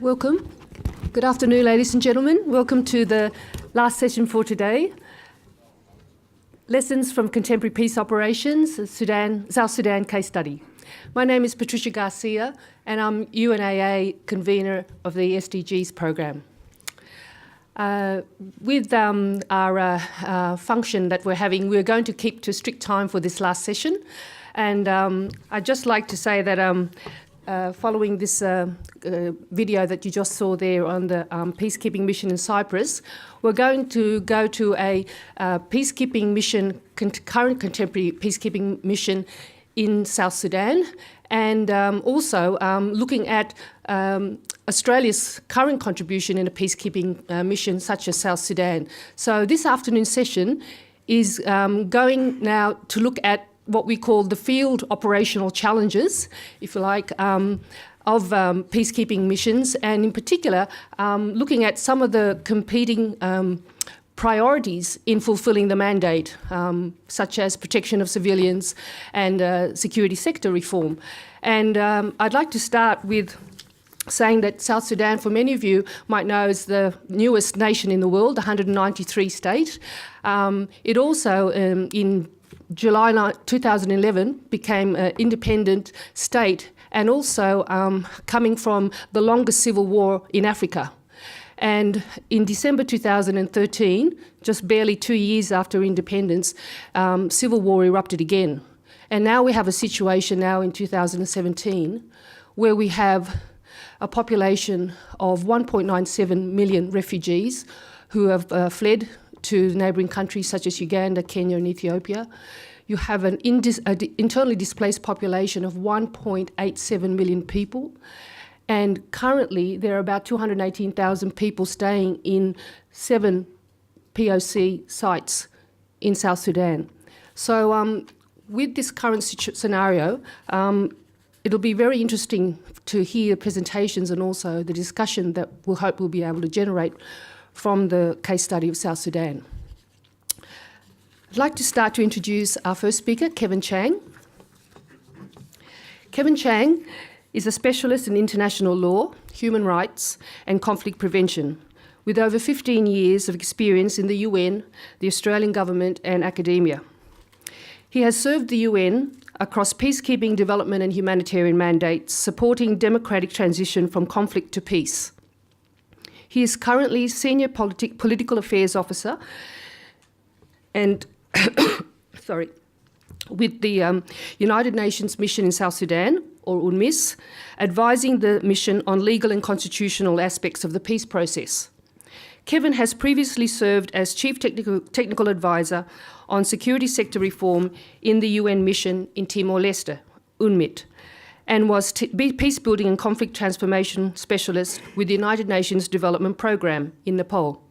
Welcome. Good afternoon, ladies and gentlemen. Welcome to the last session for today. Lessons from Contemporary Peace Operations, South Sudan Case Study. My name is Patricia Garcia, and I'm UNAA Convenor of the SDGs program. With our function that we're having, we're going to keep to strict time for this last session. And I'd just like to say that following this video that you just saw there on the peacekeeping mission in Cyprus, we're going to go to a peacekeeping mission, current contemporary peacekeeping mission in South Sudan, and also looking at Australia's current contribution in a peacekeeping mission such as South Sudan. So this afternoon's session is going now to look at what we call the field operational challenges, if you like, of peacekeeping missions, and in particular, looking at some of the competing priorities in fulfilling the mandate, such as protection of civilians and security sector reform. And I'd like to start with saying that South Sudan, for many of you might know, is the newest nation in the world, 193 state. It also, in July 2011, became an independent state, and also coming from the longest civil war in Africa. And in December 2013, just barely 2 years after independence, civil war erupted again. And now we have a situation now in 2017 where we have a population of 1.97 million refugees who have fled to neighbouring countries such as Uganda, Kenya and Ethiopia. You have an internally displaced population of 1.87 million people. And currently there are about 218,000 people staying in 7 POC sites in South Sudan. So with this current scenario, it'll be very interesting to hear presentations and also the discussion that we'll hope we'll be able to generate from the case study of South Sudan. I'd like to start to introduce our first speaker, Kevin Chang. Kevin Chang is a specialist in international law, human rights and conflict prevention, with over 15 years of experience in the UN, the Australian government and academia. He has served the UN across peacekeeping, development and humanitarian mandates, supporting democratic transition from conflict to peace. He is currently Senior Political Affairs Officer and with the United Nations Mission in South Sudan, or UNMISS, advising the mission on legal and constitutional aspects of the peace process. Kevin has previously served as Chief Technical Advisor on security sector reform in the UN mission in Timor-Leste, UNMIT, and was peacebuilding and conflict transformation specialist with the United Nations Development Programme in Nepal,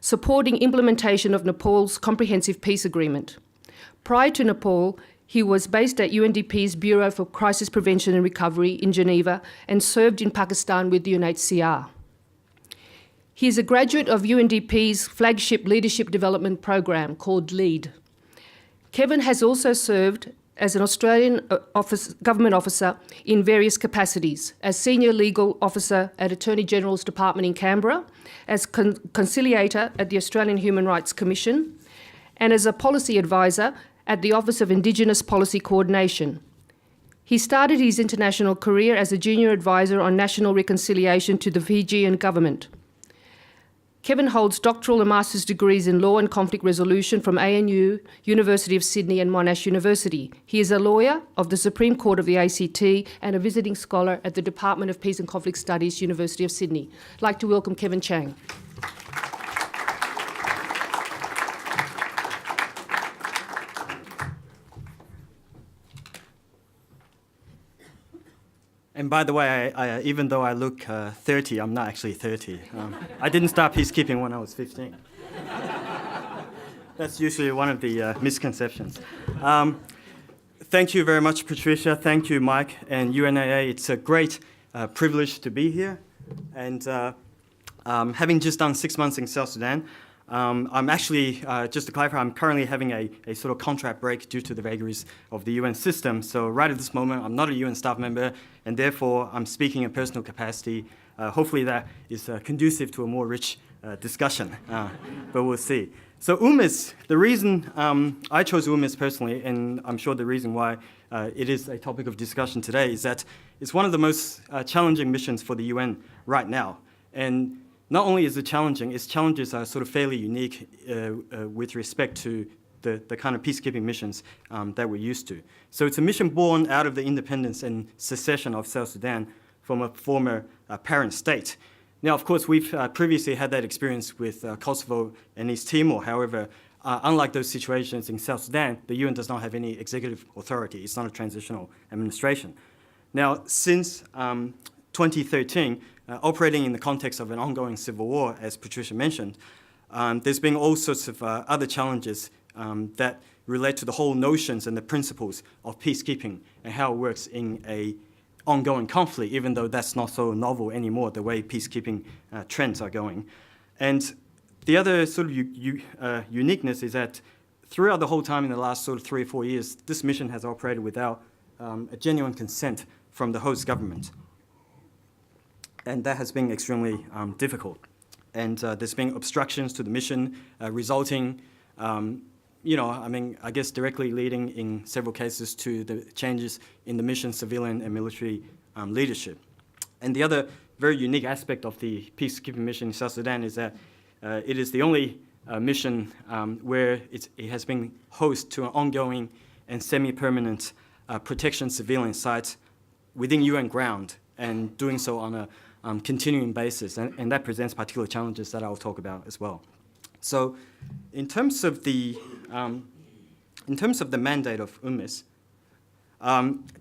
supporting implementation of Nepal's comprehensive peace agreement. Prior to Nepal, he was based at UNDP's Bureau for Crisis Prevention and Recovery in Geneva and served in Pakistan with the UNHCR. He is a graduate of UNDP's flagship leadership development program called LEAD. Kevin has also served as an Australian government officer in various capacities, as Senior Legal Officer at Attorney General's Department in Canberra, as conciliator at the Australian Human Rights Commission, and as a policy advisor at the Office of Indigenous Policy Coordination. He started his international career as a junior advisor on national reconciliation to the Fijian government. Kevin holds doctoral and master's degrees in law and conflict resolution from ANU, University of Sydney and Monash University. He is a lawyer of the Supreme Court of the ACT and a visiting scholar at the Department of Peace and Conflict Studies, University of Sydney. I'd like to welcome Kevin Chang. And by the way, even though I look 30, I'm not actually 30. I didn't start peacekeeping when I was 15. That's usually one of the misconceptions. Thank you very much, Patricia. Thank you, Mike and UNAA. It's a great privilege to be here. And having just done 6 months in South Sudan, I'm actually, just to clarify, I'm currently having a sort of contract break due to the vagaries of the UN system. So right at this moment, I'm not a UN staff member, and therefore I'm speaking in personal capacity hopefully that is conducive to a more rich discussion, but we'll see. So UNMISS, the reason I chose UNMISS personally, and I'm sure the reason why it is a topic of discussion today, is that it's one of the most challenging missions for the UN right now. And not only is it challenging, its challenges are sort of fairly unique with respect to the kind of peacekeeping missions that we're used to. So it's a mission born out of the independence and secession of South Sudan from a former parent state. Now, of course, we've previously had that experience with Kosovo and East Timor. However, unlike those situations in South Sudan, the UN does not have any executive authority. It's not a transitional administration. Now, since 2013, operating in the context of an ongoing civil war, as Patricia mentioned, there's been all sorts of other challenges that relate to the whole notions and the principles of peacekeeping and how it works in a ongoing conflict, even though that's not so novel anymore, the way peacekeeping trends are going. And the other sort of uniqueness is that throughout the whole time in the last sort of 3 or 4 years, this mission has operated without a genuine consent from the host government. And that has been extremely difficult. And there's been obstructions to the mission resulting I guess directly leading in several cases to the changes in the mission's civilian and military leadership. And the other very unique aspect of the peacekeeping mission in South Sudan is that it is the only mission where it has been host to an ongoing and semi-permanent protection civilian site within UN ground, and doing so on a continuing basis. And that presents particular challenges that I'll talk about as well. So in terms of the mandate of UNMISS,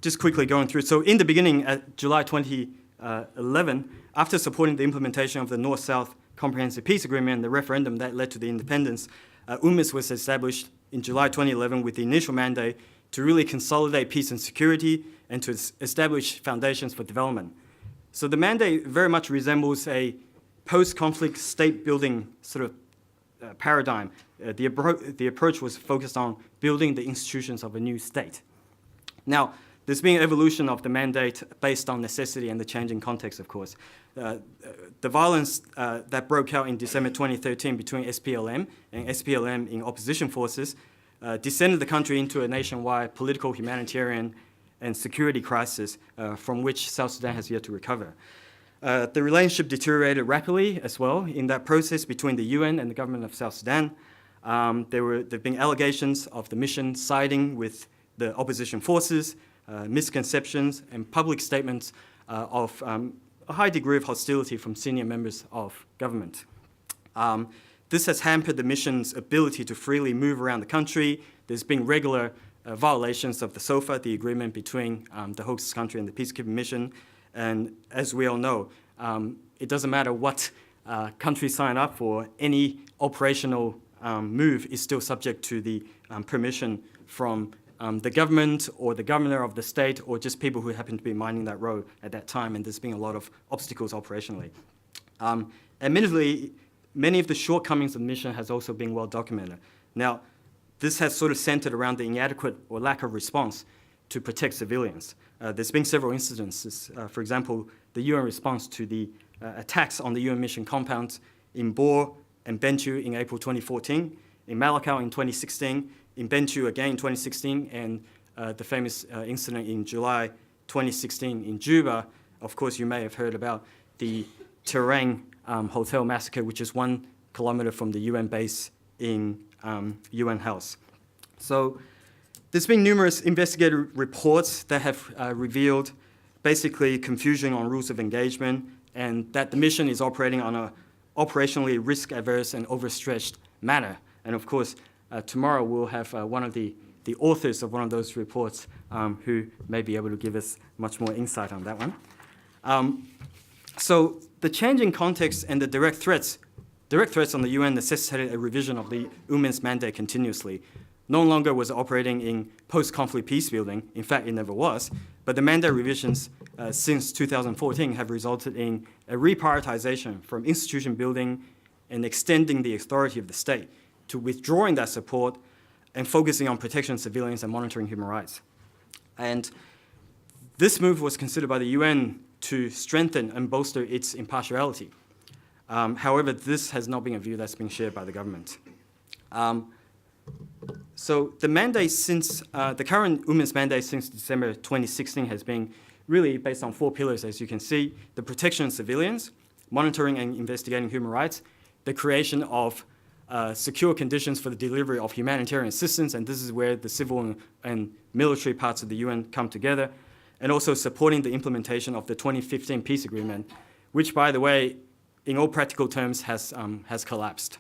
just quickly going through. So in the beginning, at July 2011, after supporting the implementation of the North-South Comprehensive Peace Agreement and the referendum that led to the independence, UNMISS was established in July 2011 with the initial mandate to really consolidate peace and security and to establish foundations for development. So the mandate very much resembles a post-conflict state-building sort of paradigm. The approach was focused on building the institutions of a new state. Now, there's been an evolution of the mandate based on necessity and the changing context, of course. The violence that broke out in December 2013 between SPLM and SPLM in opposition forces descended the country into a nationwide political, humanitarian, and security crisis from which South Sudan has yet to recover. The relationship deteriorated rapidly as well in that process between the UN and the government of South Sudan. There have been allegations of the mission siding with the opposition forces, misconceptions, and public statements of a high degree of hostility from senior members of government. This has hampered the mission's ability to freely move around the country. There's been regular violations of the SOFA, the agreement between the host country and the peacekeeping mission. And as we all know, it doesn't matter what countries sign up for, any operational move is still subject to the permission from the government or the governor of the state or just people who happen to be minding that road at that time, and there's been a lot of obstacles operationally. Admittedly, many of the shortcomings of the mission has also been well documented. Now, this has sort of centered around the inadequate or lack of response to protect civilians. There's been several incidences. For example, the UN response to the attacks on the UN mission compounds in Bor and Bentiu in April 2014, in Malakal in 2016, in Bentiu again in 2016, and the famous incident in July 2016 in Juba. Of course, you may have heard about the Terang hotel massacre, which is 1 kilometer from the UN base in UN House. So there's been numerous investigative reports that have revealed basically confusion on rules of engagement and that the mission is operating on an operationally risk-averse and overstretched manner. And of course, tomorrow we'll have one of the authors of one of those reports who may be able to give us much more insight on that one. So the changing context and the direct threats on the UN necessitated a revision of the UNMISS mandate continuously. No longer was it operating in post-conflict peace building. In fact, it never was. But the mandate revisions since 2014 have resulted in a reprioritization from institution building and extending the authority of the state to withdrawing that support and focusing on protection of civilians and monitoring human rights. And this move was considered by the UN to strengthen and bolster its impartiality. However, this has not been a view that's been shared by the government. So the mandate since, the current UNMISS mandate since December 2016 has been really based on 4 pillars, as you can see: the protection of civilians, monitoring and investigating human rights, the creation of secure conditions for the delivery of humanitarian assistance, and this is where the civil and military parts of the UN come together, and also supporting the implementation of the 2015 peace agreement, which, by the way, in all practical terms, has collapsed.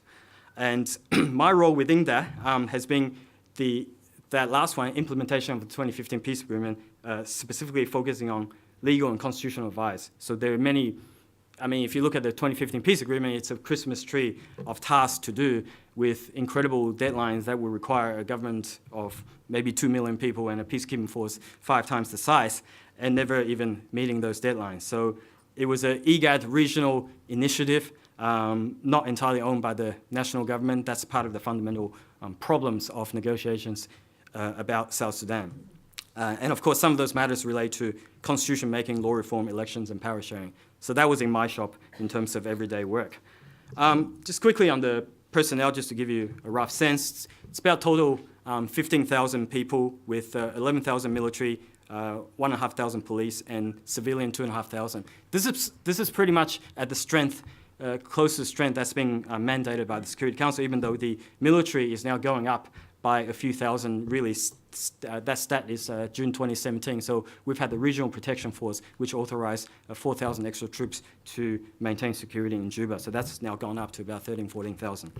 And my role within that has been that last one, implementation of the 2015 peace agreement, specifically focusing on legal and constitutional advice. So there are many, if you look at the 2015 peace agreement, it's a Christmas tree of tasks to do with incredible deadlines that will require a government of maybe 2 million people and a peacekeeping force 5 times the size, and never even meeting those deadlines. So it was an IGAD regional initiative, not entirely owned by the national government. That's part of the fundamental problems of negotiations about South Sudan. And of course, some of those matters relate to constitution making, law reform, elections, and power sharing. So that was in my shop in terms of everyday work. Just quickly on the personnel, just to give you a rough sense, it's about total 15,000 people with 11,000 military, 1,500 police, and civilian 2,500. This is pretty much at the strength, closest strength that's being mandated by the Security Council, even though the military is now going up by a few thousand. Really, that stat is June 2017. So we've had the Regional Protection Force, which authorized 4,000 extra troops to maintain security in Juba. So that's now gone up to about 13,000, 14,000.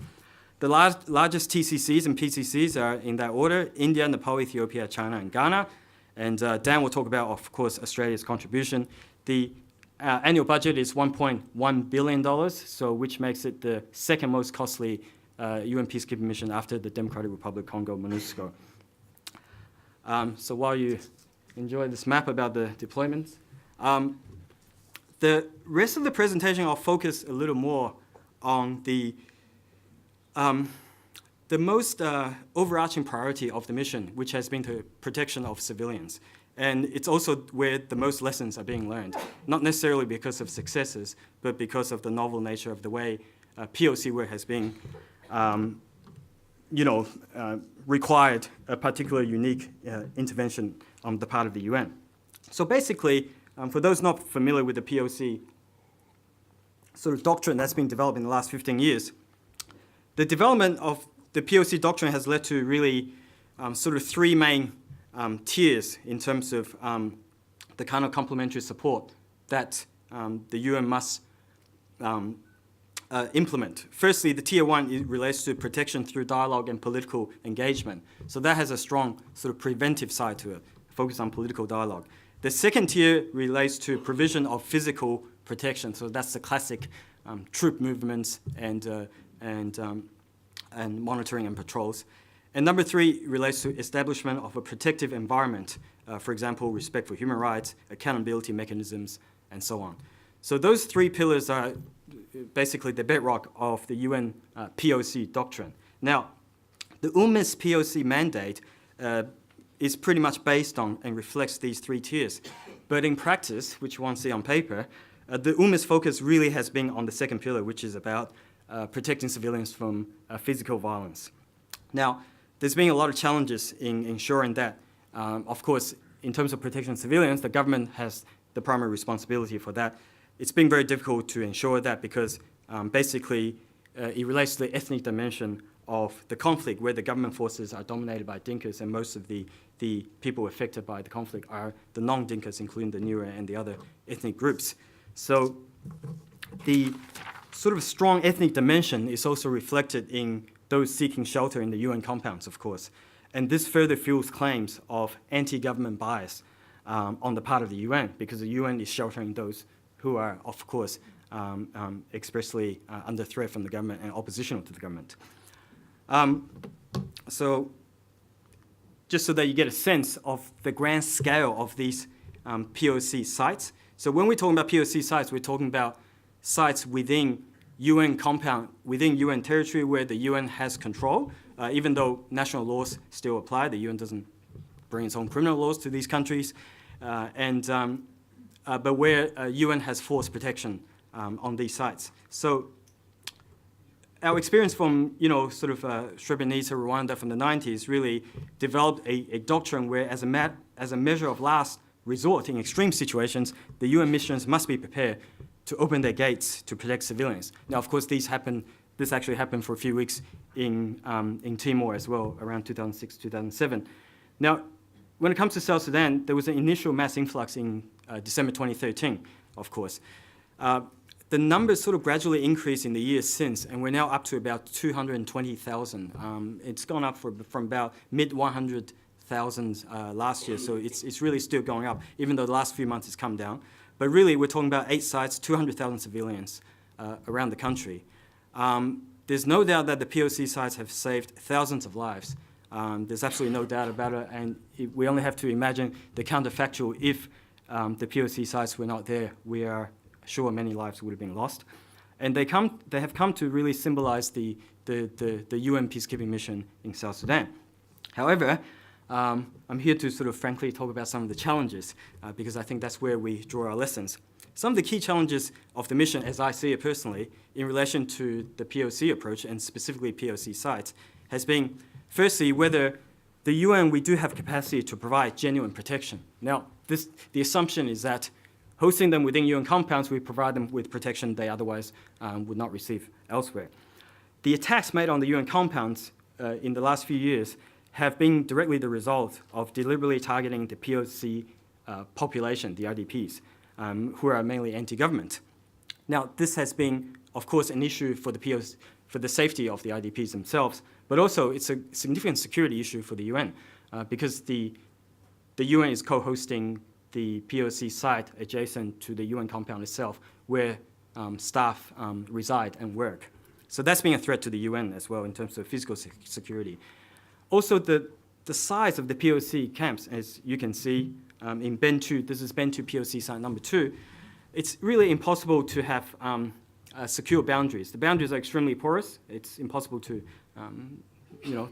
The largest TCCs and PCCs are in that order: India, Nepal, Ethiopia, China, and Ghana. And Dan will talk about, of course, Australia's contribution. The annual budget is $1.1 billion, so which makes it the second most costly UN peacekeeping mission after the Democratic Republic of Congo, MONUSCO. So while you enjoy this map about the deployments, the rest of the presentation I'll focus a little more on the most overarching priority of the mission, which has been the protection of civilians. And it's also where the most lessons are being learned, not necessarily because of successes, but because of the novel nature of the way POC work has been, required a particular unique intervention on the part of the UN. So basically, for those not familiar with the POC sort of doctrine that's been developed in the last 15 years, the development of the POC doctrine has led to really sort of 3 main tiers in terms of the kind of complementary support that the UN must implement. Firstly, the tier 1 relates to protection through dialogue and political engagement. So that has a strong sort of preventive side to it, focus on political dialogue. The second tier relates to provision of physical protection. So that's the classic troop movements and monitoring and patrols. And number 3 relates to establishment of a protective environment, for example, respect for human rights, accountability mechanisms, and so on. So those 3 pillars are basically the bedrock of the UN POC doctrine. Now, the UNMISS POC mandate is pretty much based on and reflects these 3 tiers. But in practice, which you won't see on paper, the UNMISS focus really has been on the second pillar, which is about protecting civilians from physical violence. Now, there's been a lot of challenges in ensuring that, of course, in terms of protecting civilians, the government has the primary responsibility for that. It's been very difficult to ensure that because basically it relates to the ethnic dimension of the conflict, where the government forces are dominated by Dinkas, and most of the people affected by the conflict are the non-Dinkas, including the Nuer and the other ethnic groups. So the sort of strong ethnic dimension is also reflected in those seeking shelter in the UN compounds, of course. And this further fuels claims of anti-government bias on the part of the UN, because the UN is sheltering those who are, of course, expressly under threat from the government and oppositional to the government. So just so that you get a sense of the grand scale of these POC sites. So when we're talking about POC sites, we're talking about sites within UN compound, within UN territory where the UN has control, even though national laws still apply. The UN doesn't bring its own criminal laws to these countries. but where UN has forced protection on these sites. So our experience from, sort of Srebrenica, Rwanda from the 90s really developed a doctrine where as a measure of last resort in extreme situations, the UN missions must be prepared to open their gates to protect civilians. Now, of course, this actually happened for a few weeks in Timor as well, around 2006, 2007. Now, when it comes to South Sudan, there was an initial mass influx in December 2013, of course. The numbers sort of gradually increased in the years since, and we're now up to about 220,000. It's gone up from about mid-100,000 last year, so it's really still going up, even though the last few months it's come down. But really, we're talking about 8 sites, 200,000 civilians around the country. There's no doubt that the POC sites have saved thousands of lives. There's absolutely no doubt about it, and we only have to imagine the counterfactual. If the POC sites were not there, we are sure many lives would have been lost. And they have come to really symbolize the UN peacekeeping mission in South Sudan. However, I'm here to sort of frankly talk about some of the challenges, because I think that's where we draw our lessons. Some of the key challenges of the mission, as I see it personally, in relation to the POC approach, and specifically POC sites, has been, firstly, whether the UN, we do have capacity to provide genuine protection. Now, the assumption is that hosting them within UN compounds, we provide them with protection they otherwise would not receive elsewhere. The attacks made on the UN compounds in the last few years have been directly the result of deliberately targeting the POC population, the IDPs, who are mainly anti-government. Now, this has been, of course, an issue for the safety of the IDPs themselves, but also it's a significant security issue for the UN, because the UN is co-hosting the POC site adjacent to the UN compound itself, where staff reside and work. So that's been a threat to the UN as well in terms of physical security. Also, the size of the POC camps, as you can see in Ben 2, this is Ben 2 POC site number 2, it's really impossible to have secure boundaries. The boundaries are extremely porous. It's impossible to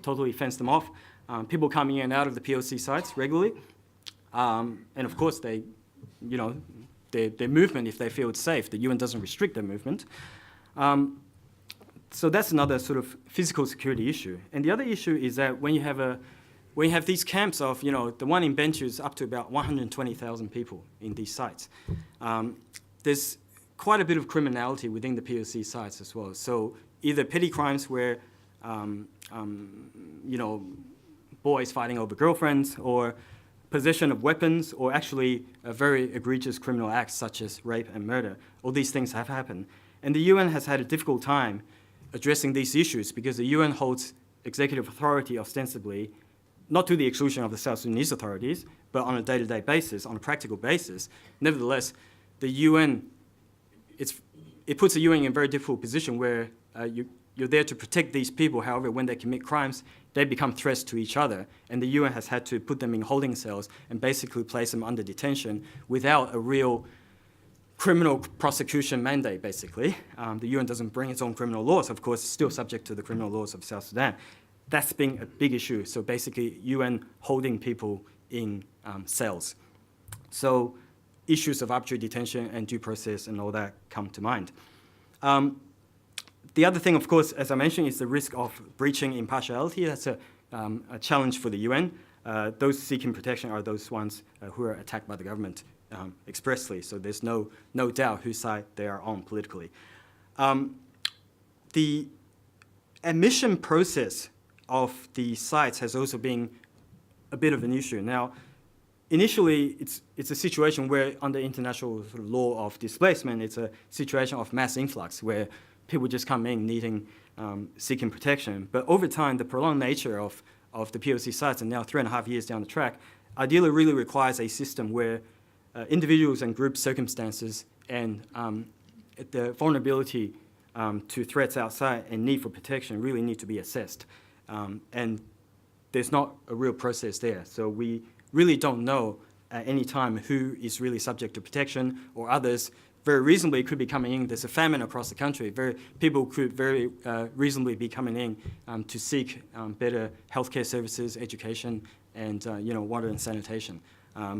totally fence them off. People coming in and out of the POC sites regularly. And of course, their movement, if they feel it's safe, the UN doesn't restrict their movement. So that's another sort of physical security issue. And the other issue is that when you have these camps of, the one in Benchu is up to about 120,000 people in these sites. There's quite a bit of criminality within the POC sites as well. So either petty crimes where, boys fighting over girlfriends, or possession of weapons, or actually very egregious criminal acts such as rape and murder. All these things have happened. And the UN has had a difficult time addressing these issues because the UN holds executive authority ostensibly, not to the exclusion of the South Sudanese authorities, but on a day-to-day basis, on a practical basis. Nevertheless, the UN, it puts the UN in a very difficult position where you're there to protect these people. However, when they commit crimes, they become threats to each other. And the UN has had to put them in holding cells and basically place them under detention without a real criminal prosecution mandate, basically. The UN doesn't bring its own criminal laws. Of course, it's still subject to the criminal laws of South Sudan. That's been a big issue. So basically, UN holding people in cells. So issues of arbitrary detention and due process and all that come to mind. The other thing, of course, as I mentioned, is the risk of breaching impartiality. That's a challenge for the UN. Those seeking protection are those ones who are attacked by the government expressly. So there's no doubt whose side they are on politically. The admission process of the sites has also been a bit of an issue. Now, initially, it's a situation where under international sort of law of displacement, it's a situation of mass influx where people just come in needing, seeking protection. But over time, the prolonged nature of the POC sites, and now 3.5 years down the track, ideally really requires a system where individuals and group circumstances and the vulnerability to threats outside and need for protection really need to be assessed. And there's not a real process there. So we really don't know at any time who is really subject to protection, or others very reasonably could be coming in. There's a famine across the country. People could very reasonably be coming in to seek better healthcare services, education, and water and sanitation.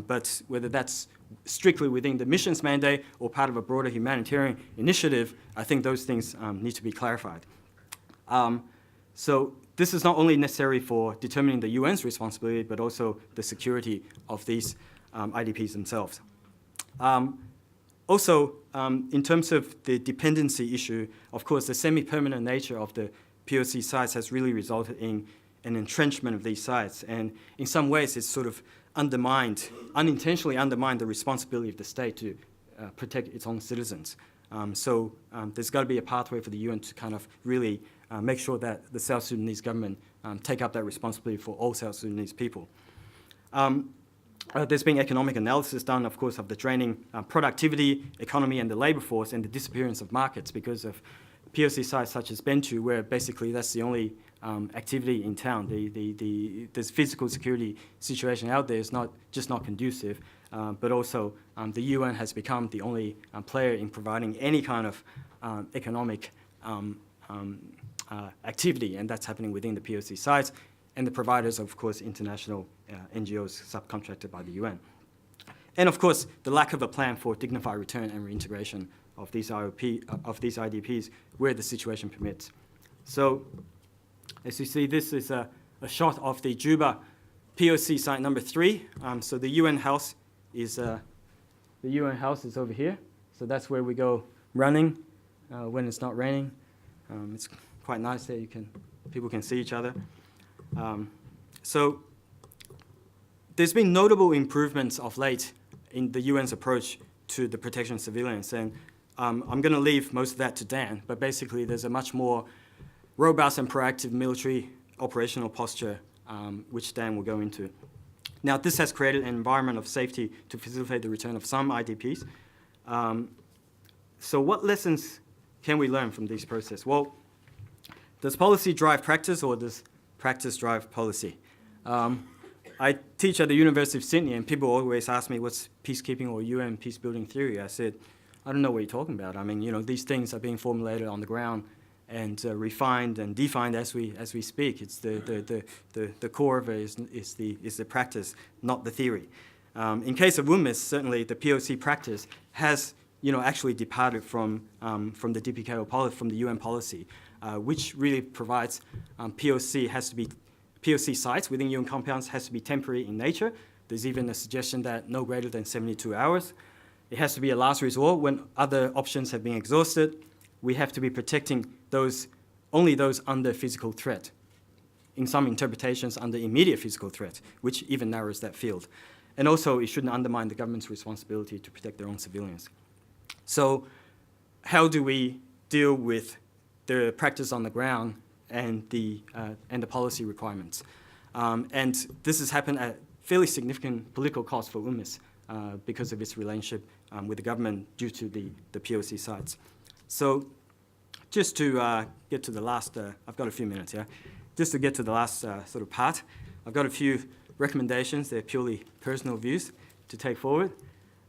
But whether that's strictly within the mission's mandate or part of a broader humanitarian initiative, I think those things need to be clarified. So this is not only necessary for determining the UN's responsibility, but also the security of these IDPs themselves. Also, in terms of the dependency issue, of course, the semi-permanent nature of the POC sites has really resulted in an entrenchment of these sites. And in some ways, it's sort of unintentionally undermined the responsibility of the state to protect its own citizens. So there's got to be a pathway for the UN to kind of really make sure that the South Sudanese government take up that responsibility for all South Sudanese people. There's been economic analysis done, of course, of the draining productivity, economy, and the labor force, and the disappearance of markets because of POC sites such as Bentu, where basically that's the only activity in town. The physical security situation out there is just not conducive, but also the UN has become the only player in providing any kind of economic activity, and that's happening within the POC sites. And the providers, of course, international NGOs subcontracted by the UN. And of course, the lack of a plan for dignified return and reintegration of these IDPs where the situation permits. So, as you see, this is a shot of the Juba POC site number 3. So the UN house is over here. So that's where we go running when it's not raining. It's quite nice there. People can see each other. So there's been notable improvements of late in the UN's approach to the protection of civilians. And I'm going to leave most of that to Dan, but basically there's a much more robust and proactive military operational posture, which Dan will go into. Now, this has created an environment of safety to facilitate the return of some IDPs. So what lessons can we learn from this process? Well, does policy drive practice, or does practice drive policy? I teach at the University of Sydney, and people always ask me, what's peacekeeping or UN peacebuilding theory? I said, I don't know what you're talking about. I mean, these things are being formulated on the ground and refined and defined as we speak. It's the core of it is the practice, not the theory. In case of UNMISS, certainly the POC practice has actually departed from the DPKO policy, from the UN policy, which really provides POC sites within UN compounds has to be temporary in nature. There's even a suggestion that no greater than 72 hours. It has to be a last resort when other options have been exhausted. We have to be protecting only those under physical threat. In some interpretations, under immediate physical threat, which even narrows that field. And also, it shouldn't undermine the government's responsibility to protect their own civilians. So, how do we deal with the practice on the ground and the policy requirements? And this has happened at fairly significant political cost for UNMISS because of its relationship with the government due to the POC sites. So just to get to the last, I've got a few minutes here, just to get to the last sort of part, I've got a few recommendations. They're purely personal views to take forward.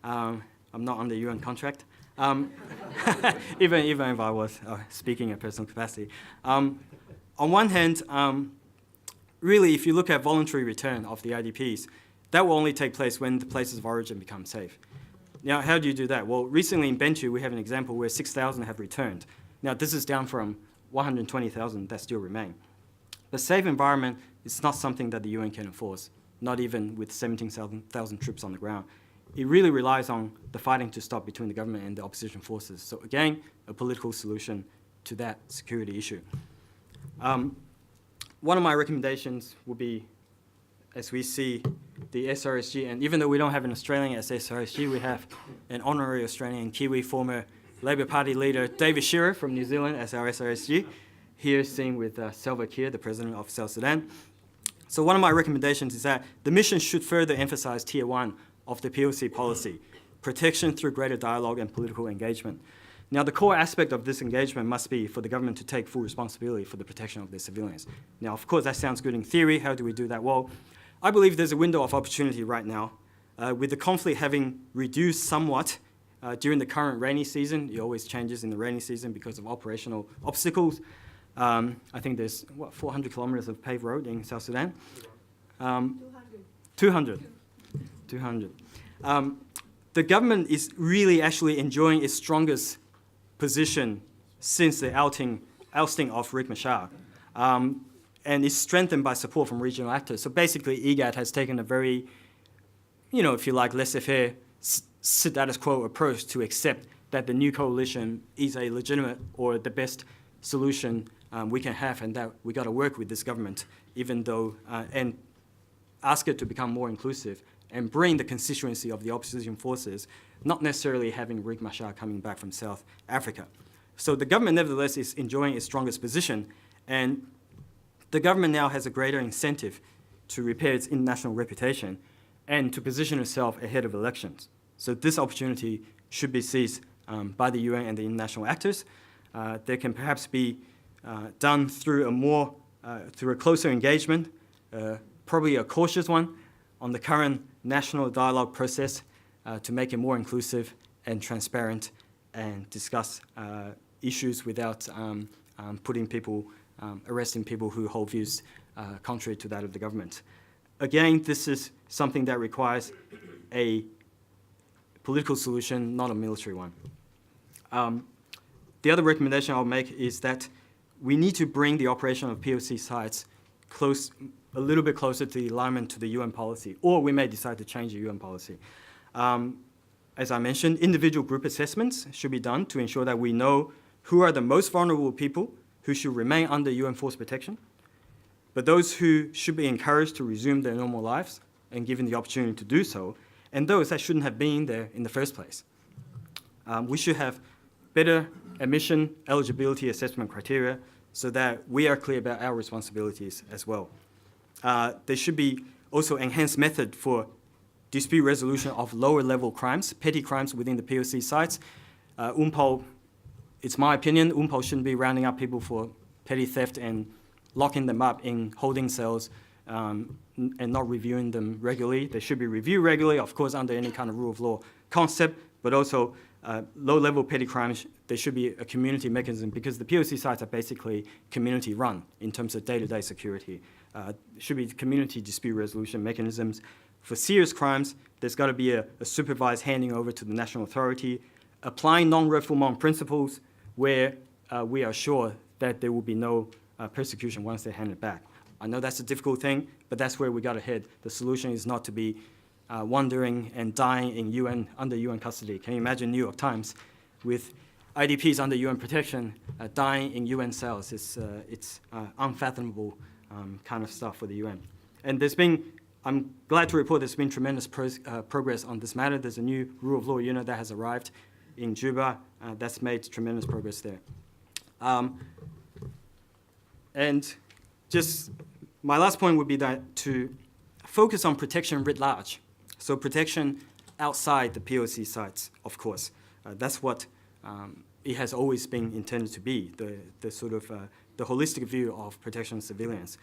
I'm not under UN contract. Even if I was speaking in personal capacity. On one hand, really, if you look at voluntary return of the IDPs, that will only take place when the places of origin become safe. Now, how do you do that? Well, recently in Bentu, we have an example where 6,000 have returned. Now, this is down from 120,000 that still remain. The safe environment is not something that the UN can enforce, not even with 17,000 troops on the ground. It really relies on the fighting to stop between the government and the opposition forces. So again, a political solution to that security issue. One of my recommendations would be, as we see the SRSG, and even though we don't have an Australian as SRSG, we have an honorary Australian Kiwi former Labor Party leader David Shearer from New Zealand as our SRSG, here seen with Salva Kiir, the president of South Sudan. So one of my recommendations is that the mission should further emphasize Tier 1 of the POC policy, protection through greater dialogue and political engagement. Now, the core aspect of this engagement must be for the government to take full responsibility for the protection of their civilians. Now, of course, that sounds good in theory. How do we do that? Well, I believe there's a window of opportunity right now. With the conflict having reduced somewhat during the current rainy season, it always changes in the rainy season because of operational obstacles. I think there's, 400 kilometers of paved road in South Sudan? 200. 200. The government is really actually enjoying its strongest position since the ousting of Riek Machar, and is strengthened by support from regional actors. So basically, IGAD has taken a very, if you like, laissez-faire, status quo approach to accept that the new coalition is a legitimate or the best solution we can have, and that we got to work with this government, even though, and ask it to become more inclusive and bring the constituency of the opposition forces, not necessarily having Riek Machar coming back from South Africa. So the government, nevertheless, is enjoying its strongest position, and the government now has a greater incentive to repair its international reputation and to position itself ahead of elections. So this opportunity should be seized by the UN and the international actors. They can perhaps be done through a closer engagement, probably a cautious one, on the current national dialogue process to make it more inclusive and transparent and discuss issues without arresting people who hold views contrary to that of the government. Again, this is something that requires a political solution, not a military one. The other recommendation I'll make is that we need to bring the operation of POC sites a little bit closer to the alignment to the UN policy, or we may decide to change the UN policy. As I mentioned, individual group assessments should be done to ensure that we know who are the most vulnerable people who should remain under UN force protection, but those who should be encouraged to resume their normal lives and given the opportunity to do so, and those that shouldn't have been there in the first place. We should have better admission eligibility assessment criteria so that we are clear about our responsibilities as well. There should be also enhanced method for dispute resolution of lower level crimes, petty crimes within the POC sites. UNPOL, it's my opinion, UNPOL shouldn't be rounding up people for petty theft and locking them up in holding cells and not reviewing them regularly. They should be reviewed regularly, of course, under any kind of rule of law concept, but also low-level petty crimes, there should be a community mechanism because the POC sites are basically community-run in terms of day-to-day security. There should be community dispute resolution mechanisms. For serious crimes, there's got to be a supervised handing over to the national authority, applying non-refoulement principles where we are sure that there will be no persecution once they're handed back. I know that's a difficult thing, but that's where we got to head. The solution is not to be wandering and dying in under UN custody. Can you imagine New York Times with IDPs under UN protection dying in UN cells? It's unfathomable kind of stuff for the UN. And I'm glad to report there's been tremendous progress on this matter. There's a new rule of law unit that has arrived in Juba that's made tremendous progress there. And just my last point would be that to focus on protection writ large. So protection outside the POC sites, of course. That's what it has always been intended to be, the sort of the holistic view of protection of civilians.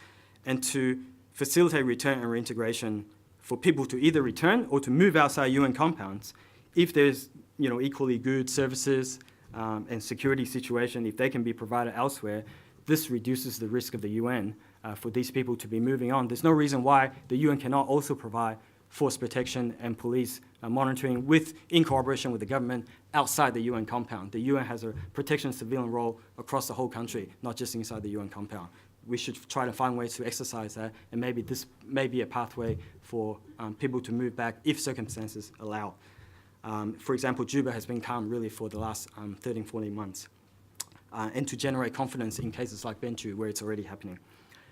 And to facilitate return and reintegration for people to either return or to move outside UN compounds if there's equally good services and security situation, if they can be provided elsewhere. This reduces the risk of the UN for these people to be moving on. There's no reason why the UN cannot also provide force protection and police monitoring in cooperation with the government outside the UN compound. The UN has a protection civilian role across the whole country, not just inside the UN compound. We should try to find ways to exercise that, and maybe this may be a pathway for people to move back if circumstances allow. For example, Juba has been calm really for the last 13, 14 months, and to generate confidence in cases like Bentu where it's already happening.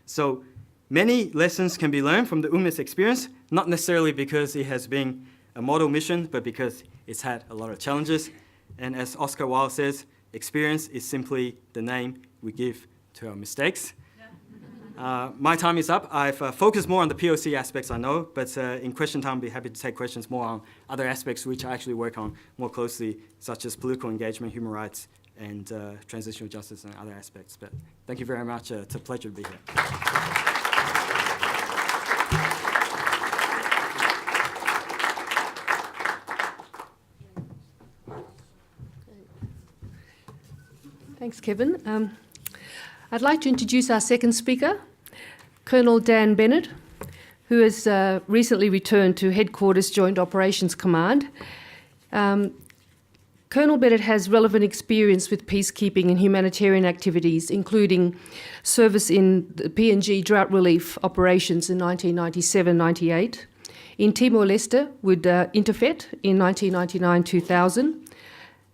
So many lessons can be learned from the UNMISS experience, not necessarily because it has been a model mission, but because it's had a lot of challenges. And as Oscar Wilde says, experience is simply the name we give to our mistakes. My time is up. I've focused more on the POC aspects, I know, but in question time, I'll be happy to take questions more on other aspects which I actually work on more closely, such as political engagement, human rights, and transitional justice and other aspects. But thank you very much. It's a pleasure to be here. Thanks, Kevin. I'd like to introduce our second speaker, Colonel Dan Bennett, who has recently returned to Headquarters Joint Operations Command. Colonel Bennett has relevant experience with peacekeeping and humanitarian activities, including service in the PNG drought relief operations in 1997-98, in Timor-Leste with Interfet in 1999-2000,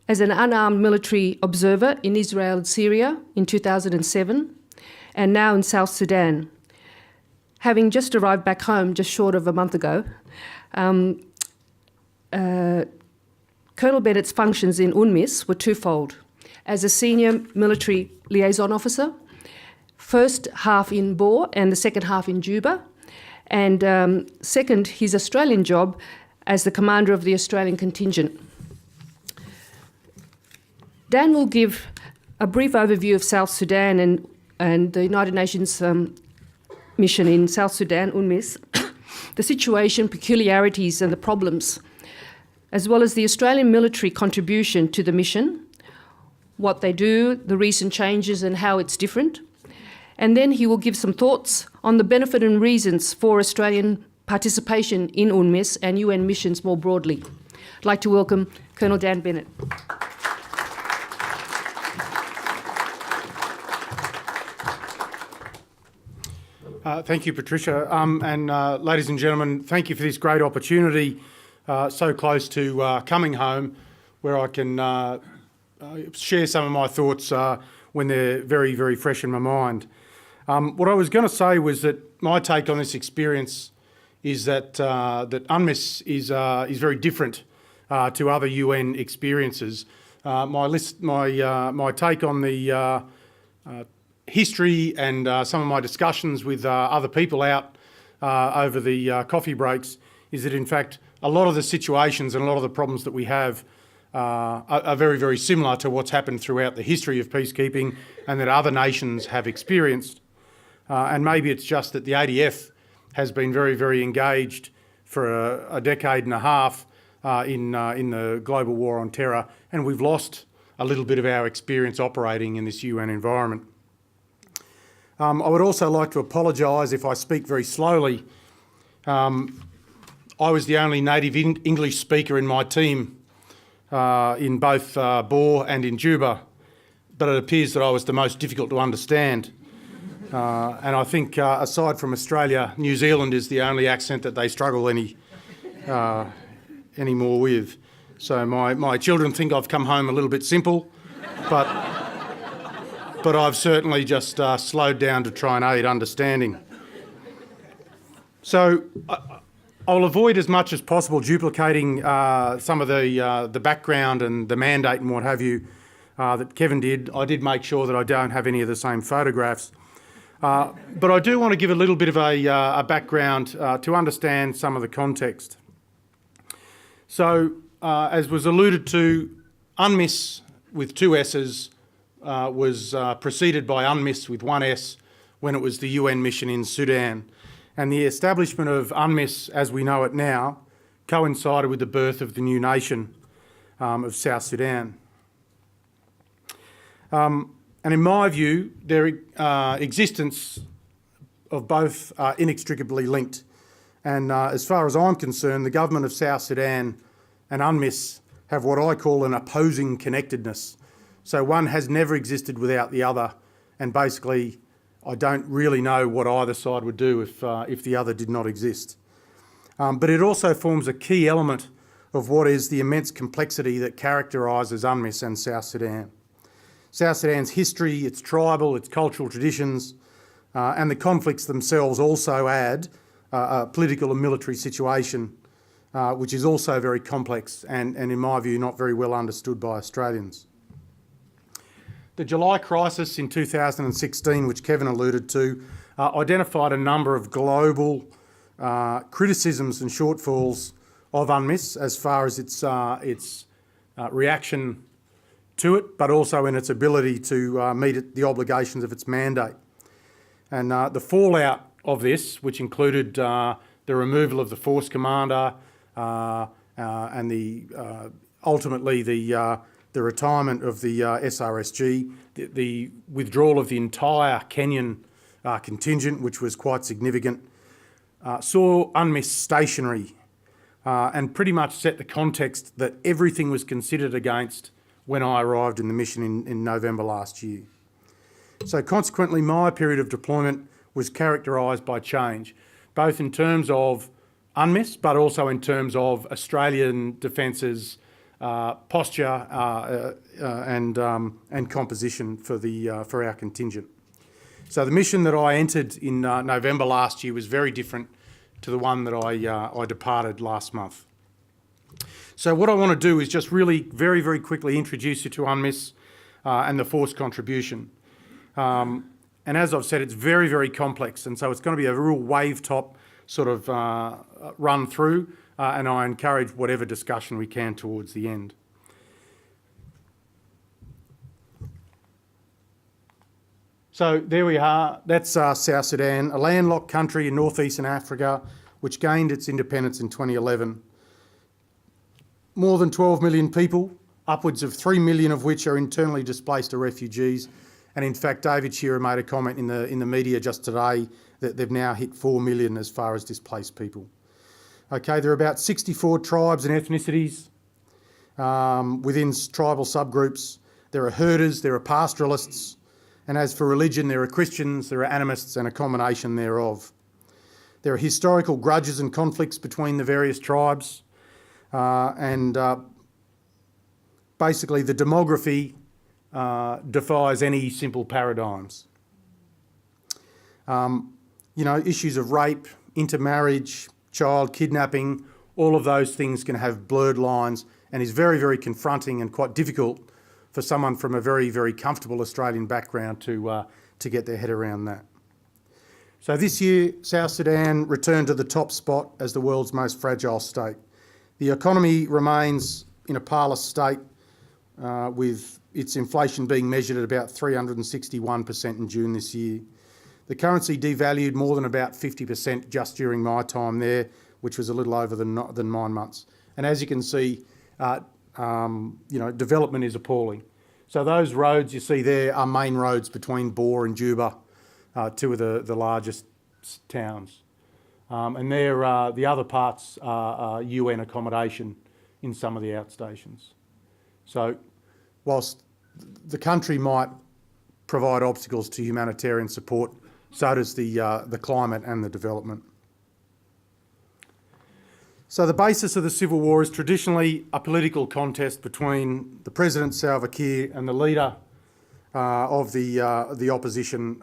as an unarmed military observer in Israel and Syria in 2007, and now in South Sudan. Having just arrived back home just short of a month ago, Colonel Bennett's functions in UNMISS were twofold. As a senior military liaison officer, first half in Bor and the second half in Juba, and second, his Australian job as the commander of the Australian contingent. Dan will give a brief overview of South Sudan and the United Nations mission in South Sudan, UNMISS, the situation, peculiarities and the problems, as well as the Australian military contribution to the mission, what they do, the recent changes and how it's different. And then he will give some thoughts on the benefit and reasons for Australian participation in UNMISS and UN missions more broadly. I'd like to welcome Colonel Dan Bennett. Thank you, Patricia. Ladies and gentlemen, thank you for this great opportunity so close to coming home, where I can share some of my thoughts when they're very, very fresh in my mind. What I was going to say was that my take on this experience is that UNMISS is very different to other UN experiences. My take on the history and some of my discussions with other people out over the coffee breaks is that, in fact, a lot of the situations and a lot of the problems that we have are very, very similar to what's happened throughout the history of peacekeeping and that other nations have experienced. And maybe it's just that the ADF has been very, very engaged for a decade and a half in the global war on terror, and we've lost a little bit of our experience operating in this UN environment. I would also like to apologise if I speak very slowly. I was the only native English speaker in my team in both Bor and in Juba, but it appears that I was the most difficult to understand. And I think aside from Australia, New Zealand is the only accent that they struggle any more with. So my children think I've come home a little bit simple, but I've certainly just slowed down to try and aid understanding. So I'll avoid as much as possible duplicating some of the background and the mandate and what have you that Kevin did. I did make sure that I don't have any of the same photographs. But I do want to give a little bit of a background to understand some of the context. So, as was alluded to, UNMISS with two S's was preceded by UNMISS with one S when it was the UN mission in Sudan. And the establishment of UNMISS, as we know it now, coincided with the birth of the new nation of South Sudan. And in my view, their existence of both are inextricably linked. And as far as I'm concerned, the government of South Sudan and UNMISS have what I call an opposing connectedness. So one has never existed without the other, and basically I don't really know what either side would do if the other did not exist. But it also forms a key element of what is the immense complexity that characterises UNMISS and South Sudan. South Sudan's history, its tribal, its cultural traditions, and the conflicts themselves also add a political and military situation, which is also very complex and in my view, not very well understood by Australians. The July crisis in 2016, which Kevin alluded to, identified a number of global criticisms and shortfalls of UNMISS as far as its reaction to it, but also in its ability to meet the obligations of its mandate. And the fallout of this, which included the removal of the force commander and ultimately the retirement of the SRSG, the withdrawal of the entire Kenyan contingent, which was quite significant, saw UNMISS stationary and pretty much set the context that everything was considered against when I arrived in the mission in November last year. So consequently, my period of deployment was characterised by change, both in terms of UNMISS, but also in terms of Australian Defence's posture and composition for our contingent. So the mission that I entered in November last year was very different to the one that I departed last month. So what I want to do is just really very, very quickly introduce you to UNMISS and the force contribution. And as I've said, it's very, very complex, and so it's going to be a real wave-top sort of run through, and I encourage whatever discussion we can towards the end. So there we are. That's South Sudan, a landlocked country in northeastern Africa, which gained its independence in 2011. More than 12 million people, upwards of 3 million of which are internally displaced or refugees. And in fact, David Shearer made a comment in the media just today that they've now hit 4 million as far as displaced people. Okay, there are about 64 tribes and ethnicities within tribal subgroups. There are herders, there are pastoralists, and as for religion, there are Christians, there are animists, and a combination thereof. There are historical grudges and conflicts between the various tribes, and basically the demography defies any simple paradigms. You know, issues of rape, intermarriage, child kidnapping, all of those things can have blurred lines and is very, very confronting and quite difficult for someone from a very, very comfortable Australian background to get their head around that. So this year, South Sudan returned to the top spot as the world's most fragile state. The economy remains in a parlous state, with its inflation being measured at about 361% in June this year. The currency devalued more than about 50% just during my time there, which was a little over than 9 months. And as you can see, you know, development is appalling. So those roads you see there are main roads between Bor and Juba, two of the largest towns. And there, the other parts are UN accommodation in some of the outstations. So whilst the country might provide obstacles to humanitarian support, so does the climate and the development. So the basis of the civil war is traditionally a political contest between the President Salva Kiir and the leader of the opposition,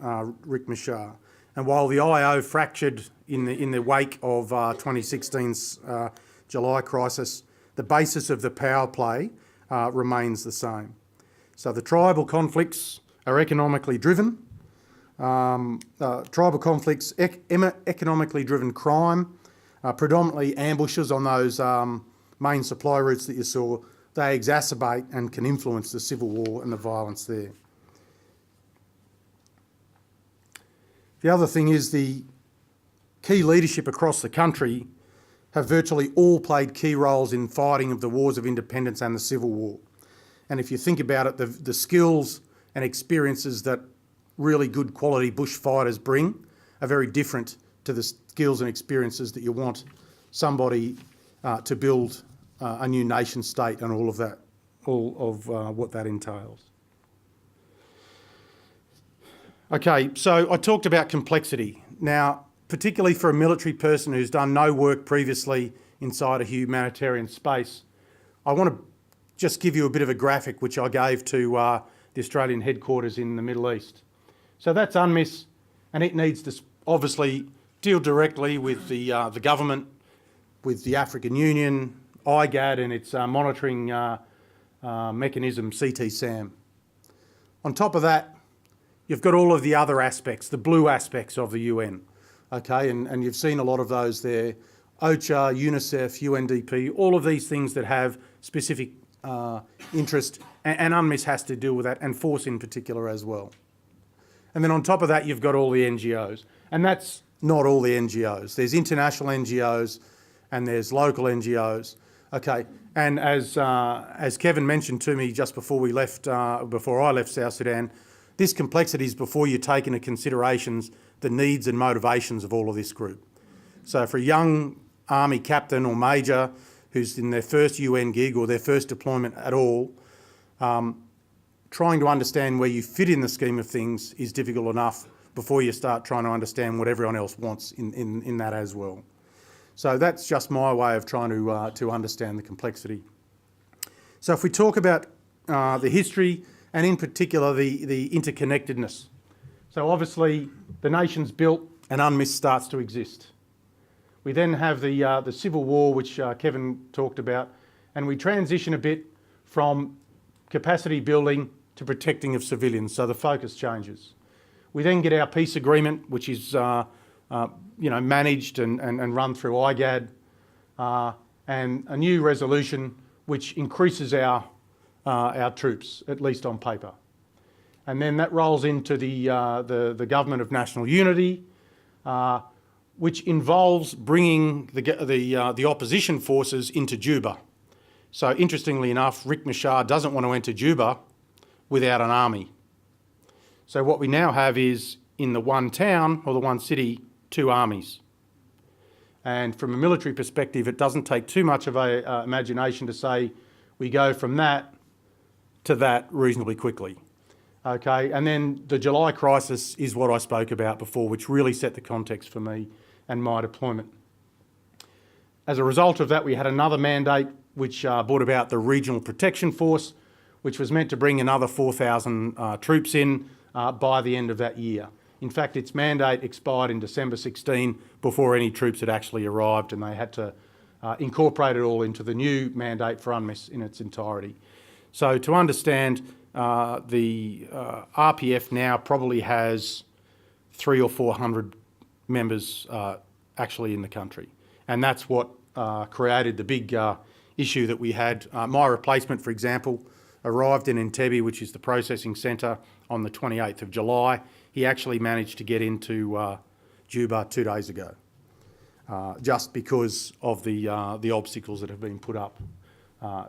Riek Machar. And while the IO fractured in the wake of 2016's July crisis, the basis of the power play remains the same. So the tribal conflicts are economically driven. Tribal conflicts, economically driven crime, predominantly ambushes on those main supply routes that you saw, they exacerbate and can influence the civil war and the violence there. The other thing is the key leadership across the country have virtually all played key roles in fighting of the wars of independence and the civil war. And if you think about it, the skills and experiences that really good quality bushfighters bring are very different to the skills and experiences that you want somebody to build a new nation state and all of that, what that entails. Okay, so I talked about complexity. Now, particularly for a military person who's done no work previously inside a humanitarian space, I want to just give you a bit of a graphic which I gave to the Australian headquarters in the Middle East. So that's UNMISS, and it needs to obviously deal directly with the government, with the African Union, IGAD and its monitoring mechanism, CTSAM. On top of that, you've got all of the other aspects, the blue aspects of the UN, okay, and you've seen a lot of those there. OCHA, UNICEF, UNDP, all of these things that have specific interest, and UNMISS has to deal with that, and Force in particular as well. And then on top of that, you've got all the NGOs. And that's not all the NGOs. There's international NGOs and there's local NGOs. Okay, and as Kevin mentioned to me just before we left, before I left South Sudan, this complexity is before you take into considerations the needs and motivations of all of this group. So for a young Army captain or major who's in their first UN gig or their first deployment at all, trying to understand where you fit in the scheme of things is difficult enough before you start trying to understand what everyone else wants in that as well. So that's just my way of trying to understand the complexity. So if we talk about the history and in particular the interconnectedness. So obviously the nation's built and UNMISS starts to exist. We then have the Civil War, which Kevin talked about, and we transition a bit from capacity building to protecting of civilians, so the focus changes. We then get our peace agreement, which is managed and run through IGAD, and a new resolution which increases our troops, at least on paper. And then that rolls into the Government of National Unity, which involves bringing the opposition forces into Juba. So interestingly enough, Riek Machar doesn't want to enter Juba without an army. So what we now have is, in the one town or the one city, two armies. And from a military perspective, it doesn't take too much of a imagination to say we go from that to that reasonably quickly. Okay, and then the July crisis is what I spoke about before, which really set the context for me and my deployment. As a result of that, we had another mandate which brought about the Regional Protection Force, which was meant to bring another 4,000 troops in by the end of that year. In fact, its mandate expired in December 16 before any troops had actually arrived, and they had to incorporate it all into the new mandate for UNMISS in its entirety. So to understand, the RPF now probably has 300 or 400 members actually in the country. And that's what created the big issue that we had. My replacement, for example, arrived in Entebbe, which is the processing centre, on the 28th of July. He actually managed to get into Juba 2 days ago, just because of the obstacles that have been put up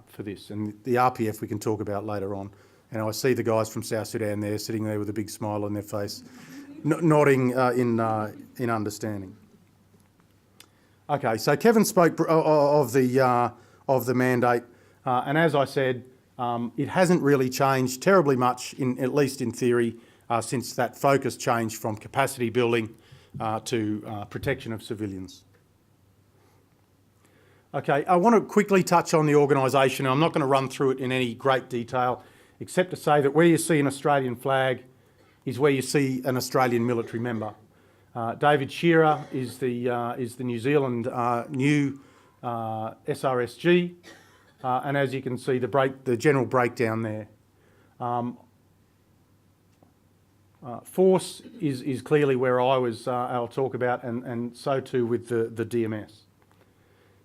for this. And the RPF we can talk about later on. And I see the guys from South Sudan there, sitting there with a big smile on their face, nodding in understanding. Okay, so Kevin spoke of the mandate, and as I said, it hasn't really changed terribly much, at least in theory, since that focus changed from capacity building to protection of civilians. Okay, I want to quickly touch on the organisation. I'm not going to run through it in any great detail, except to say that where you see an Australian flag is where you see an Australian military member. David Shearer is the New Zealand new SRSG, and as you can see, the general breakdown there. Force is clearly where I'll talk about, and so too with the DMS.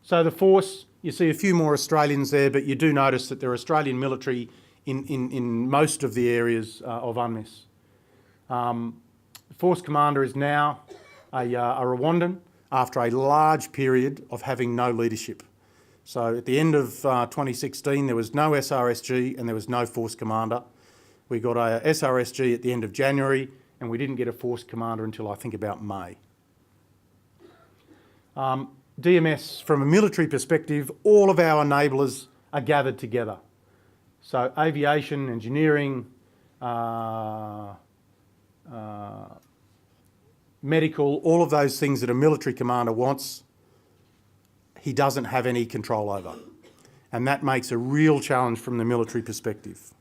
So the force, you see a few more Australians there, but you do notice that there are Australian military in most of the areas of UNMISS. Force commander is now a Rwandan after a large period of having no leadership. So at the end of 2016, there was no SRSG and there was no force commander. We got a SRSG at the end of January, and we didn't get a force commander until I think about May. DMS, from a military perspective, all of our enablers are gathered together. So aviation, engineering, medical, all of those things that a military commander wants, he doesn't have any control over. And that makes a real challenge from the military perspective.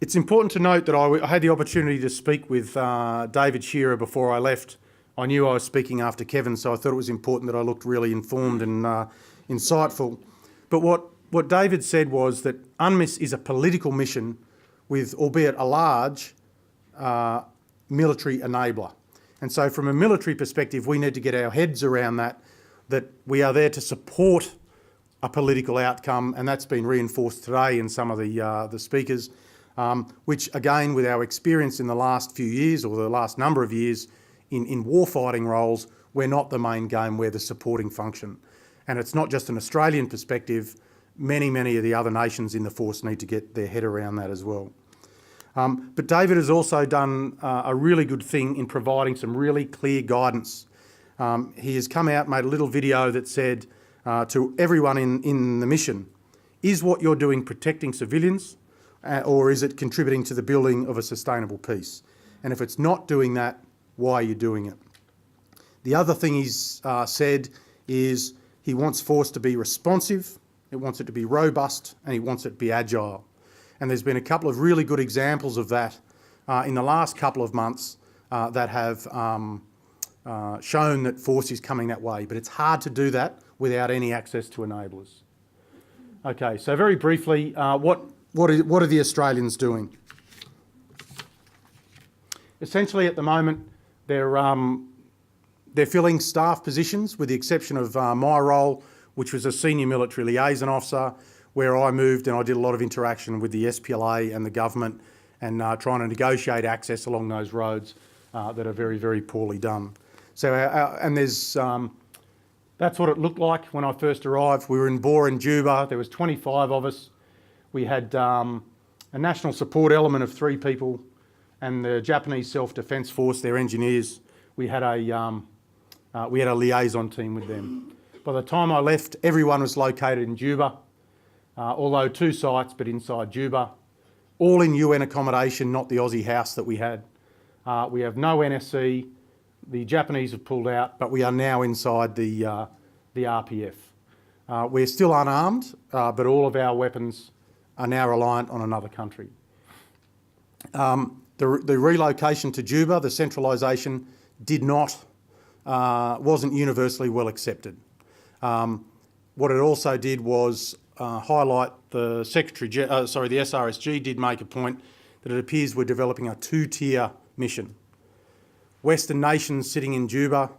It's important to note that I had the opportunity to speak with David Shearer before I left. I knew I was speaking after Kevin, so I thought it was important that I looked really informed and insightful. But what David said was that UNMISS is a political mission with, albeit a large, military enabler. And so from a military perspective, we need to get our heads around that we are there to support a political outcome, and that's been reinforced today in some of the speakers, which again, with our experience in the last few years or the last number of years in warfighting roles, we're not the main game, we're the supporting function. And it's not just an Australian perspective, many of the other nations in the force need to get their head around that as well. But David has also done a really good thing in providing some really clear guidance. He has come out, made a little video that said to everyone in the mission, is what you're doing protecting civilians or is it contributing to the building of a sustainable peace? And if it's not doing that, why are you doing it? The other thing he's said is he wants force to be responsive, it wants it to be robust, and he wants it to be agile. And there's been a couple of really good examples of that in the last couple of months that have shown that force is coming that way. But it's hard to do that without any access to enablers. Okay, so very briefly, what are the Australians doing? Essentially, at the moment, they're filling staff positions, with the exception of my role, which was a senior military liaison officer, where I moved and I did a lot of interaction with the SPLA and the government and trying to negotiate access along those roads that are very, very poorly done. So, and there's that's what it looked like when I first arrived. We were in Bor in Juba. There was 25 of us. We had a national support element of 3 people, and the Japanese Self-Defence Force, their engineers. We had a liaison team with them. By the time I left, everyone was located in Juba, although 2 sites, but inside Juba, all in UN accommodation, not the Aussie house that we had. We have no NSC. The Japanese have pulled out, but we are now inside the RPF. We're still unarmed, but all of our weapons are now reliant on another country. The relocation to Juba, the centralisation, wasn't universally well accepted. What it also did was highlight the the SRSG did make a point that it appears we're developing a 2-tier mission. Western nations sitting in Juba,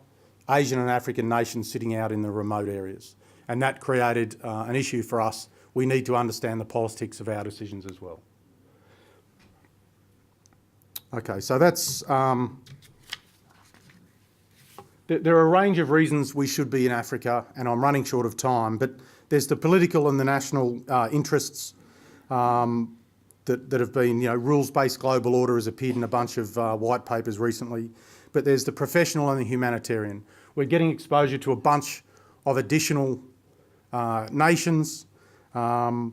Asian and African nations sitting out in the remote areas. And that created an issue for us. We need to understand the politics of our decisions as well. Okay, so that's... There are a range of reasons we should be in Africa, and I'm running short of time, but there's the political and the national interests that have been, rules-based global order has appeared in a bunch of white papers recently, but there's the professional and the humanitarian. We're getting exposure to a bunch of additional nations, China,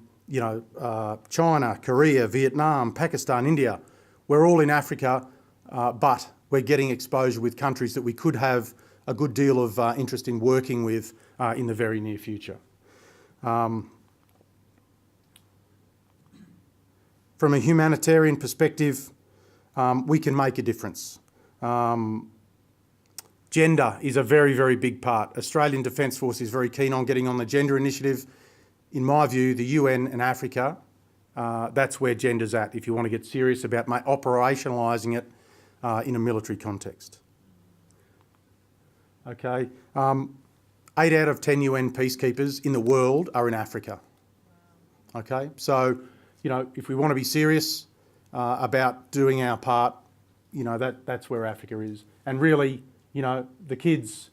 Korea, Vietnam, Pakistan, India. We're all in Africa, but we're getting exposure with countries that we could have a good deal of interest in working with in the very near future. From a humanitarian perspective, we can make a difference. Gender is a very, very big part. Australian Defence Force is very keen on getting on the gender initiative. In my view, the UN and Africa, that's where gender's at, if you want to get serious about operationalising it in a military context. Okay, 8 out of 10 UN peacekeepers in the world are in Africa. Okay, so, if we want to be serious about doing our part, that's where Africa is. And really, the kids,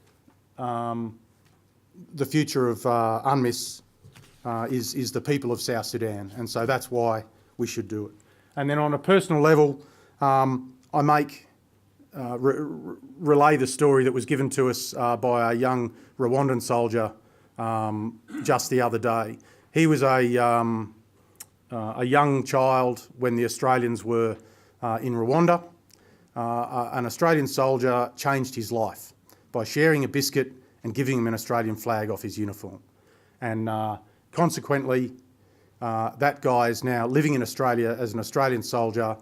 the future of UNMISS is the people of South Sudan, and so that's why we should do it. And then on a personal level, I relay the story that was given to us by a young Rwandan soldier just the other day. He was a young child when the Australians were in Rwanda. An Australian soldier changed his life by sharing a biscuit and giving him an Australian flag off his uniform. And consequently, that guy is now living in Australia as an Australian soldier.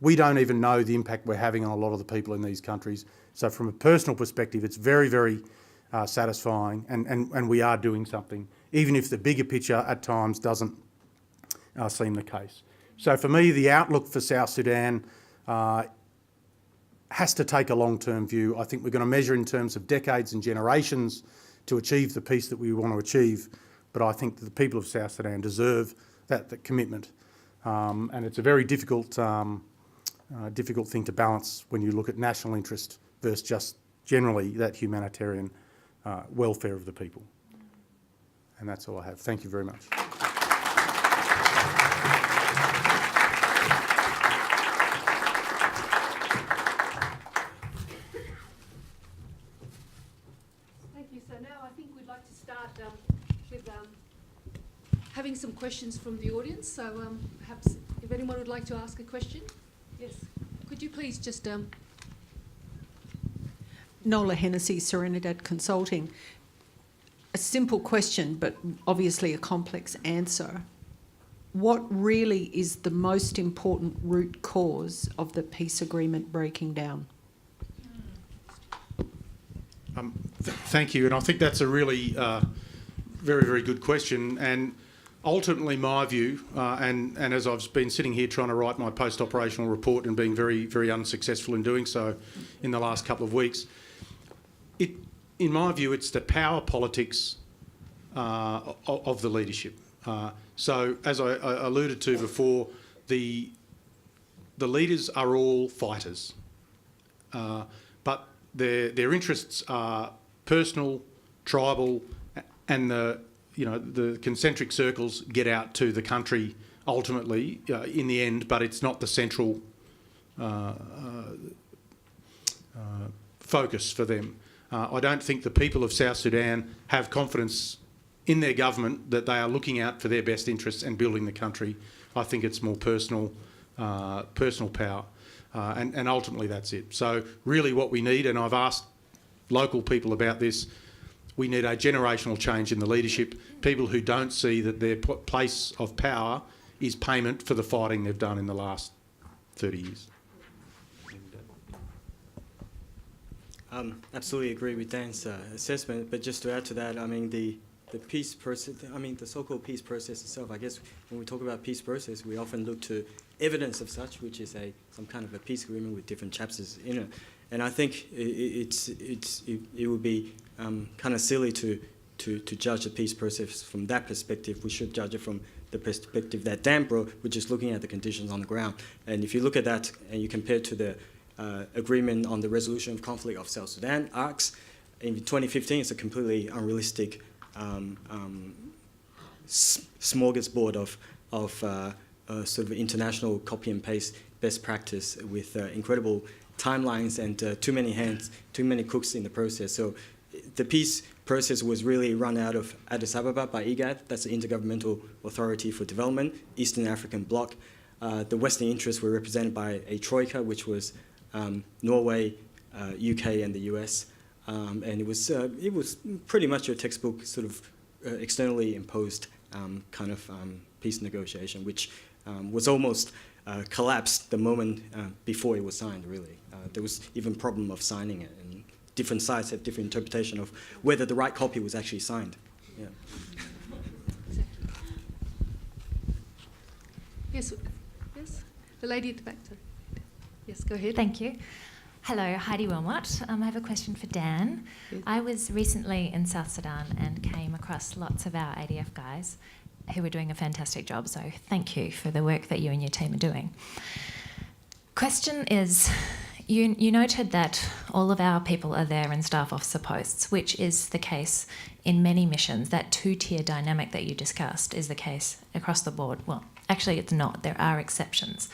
We don't even know the impact we're having on a lot of the people in these countries. So from a personal perspective, it's very, very satisfying, and we are doing something, even if the bigger picture at times doesn't seem the case. So for me, the outlook for South Sudan has to take a long-term view. I think we're going to measure in terms of decades and generations to achieve the peace that we want to achieve, but I think that the people of South Sudan deserve that commitment. And it's a very difficult thing to balance when you look at national interest versus just generally that humanitarian welfare of the people. And that's all I have. Thank you very much. Thank you. So now I think we'd like to start with having some questions from the audience. So perhaps if anyone would like to ask a question. Yes. Could you please just... Nola Hennessy, Serenidad Consulting. A simple question, but obviously a complex answer. What really is the most important root cause of the peace agreement breaking down? Thank you, and I think that's a really very, very good question. And ultimately, my view, and as I've been sitting here trying to write my post-operational report and being very, very unsuccessful in doing so in the last couple of weeks, in my view, it's the power politics of the leadership. So, as I alluded to before, the leaders are all fighters, but their interests are personal, tribal, and the concentric circles get out to the country ultimately in the end, but it's not the central focus for them. I don't think the people of South Sudan have confidence in their government that they are looking out for their best interests and building the country. I think it's more personal power, and ultimately that's it. So really what we need, and I've asked local people about this, we need a generational change in the leadership, people who don't see that their place of power is payment for the fighting they've done in the last 30 years. Absolutely agree with Dan's assessment, but just to add to that, I mean, the peace process, I mean, the so-called peace process itself, I guess when we talk about peace process, we often look to evidence of such, which is some kind of a peace agreement with different chapters in it. And I think it would be kind of silly to judge the peace process from that perspective. We should judge it from the perspective that Dan brought, which is looking at the conditions on the ground. And if you look at that and you compare it to the agreement on the resolution of conflict of South Sudan, ARCS, in 2015, it's a completely unrealistic smorgasbord of sort of international copy and paste best practice with incredible timelines and too many hands, too many cooks in the process. So the peace process was really run out of Addis Ababa by IGAD, that's the Intergovernmental Authority for Development, Eastern African Bloc. The Western interests were represented by a troika, which was Norway, UK, and the US. And it was pretty much a textbook sort of externally imposed kind of peace negotiation, which was almost collapsed the moment before it was signed, really. There was even problem of signing it, and different sides have different interpretation of whether the right copy was actually signed. Yeah. Yes, the lady at the back. Yes, go ahead. Thank you. Hello, Heidi Wilmot. I have a question for Dan. Yes. I was recently in South Sudan and came across lots of our ADF guys who were doing a fantastic job, so thank you for the work that you and your team are doing. Question is, you noted that all of our people are there in staff officer posts, which is the case in many missions. That two-tier dynamic that you discussed is the case across the board. Well, actually it's not. There are exceptions,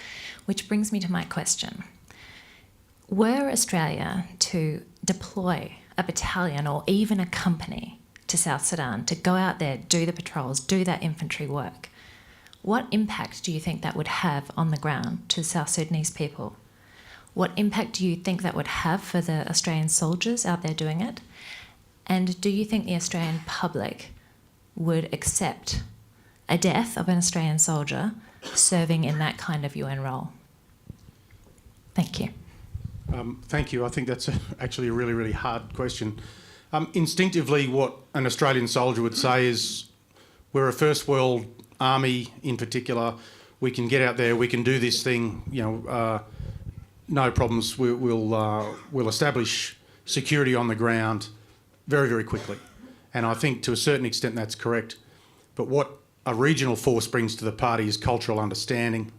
which brings me to my question. Were Australia to deploy a battalion or even a company to South Sudan to go out there, do the patrols, do that infantry work, what impact do you think that would have on the ground to South Sudanese people? What impact do you think that would have for the Australian soldiers out there doing it? And do you think the Australian public would accept a death of an Australian soldier serving in that kind of UN role? Thank you. Thank you. I think that's actually a really, really hard question. Instinctively, what an Australian soldier would say is, we're a first world army in particular. We can get out there, we can do this thing, no problems. We'll establish security on the ground very, very quickly. And I think to a certain extent that's correct. But what a regional force brings to the party is cultural understanding.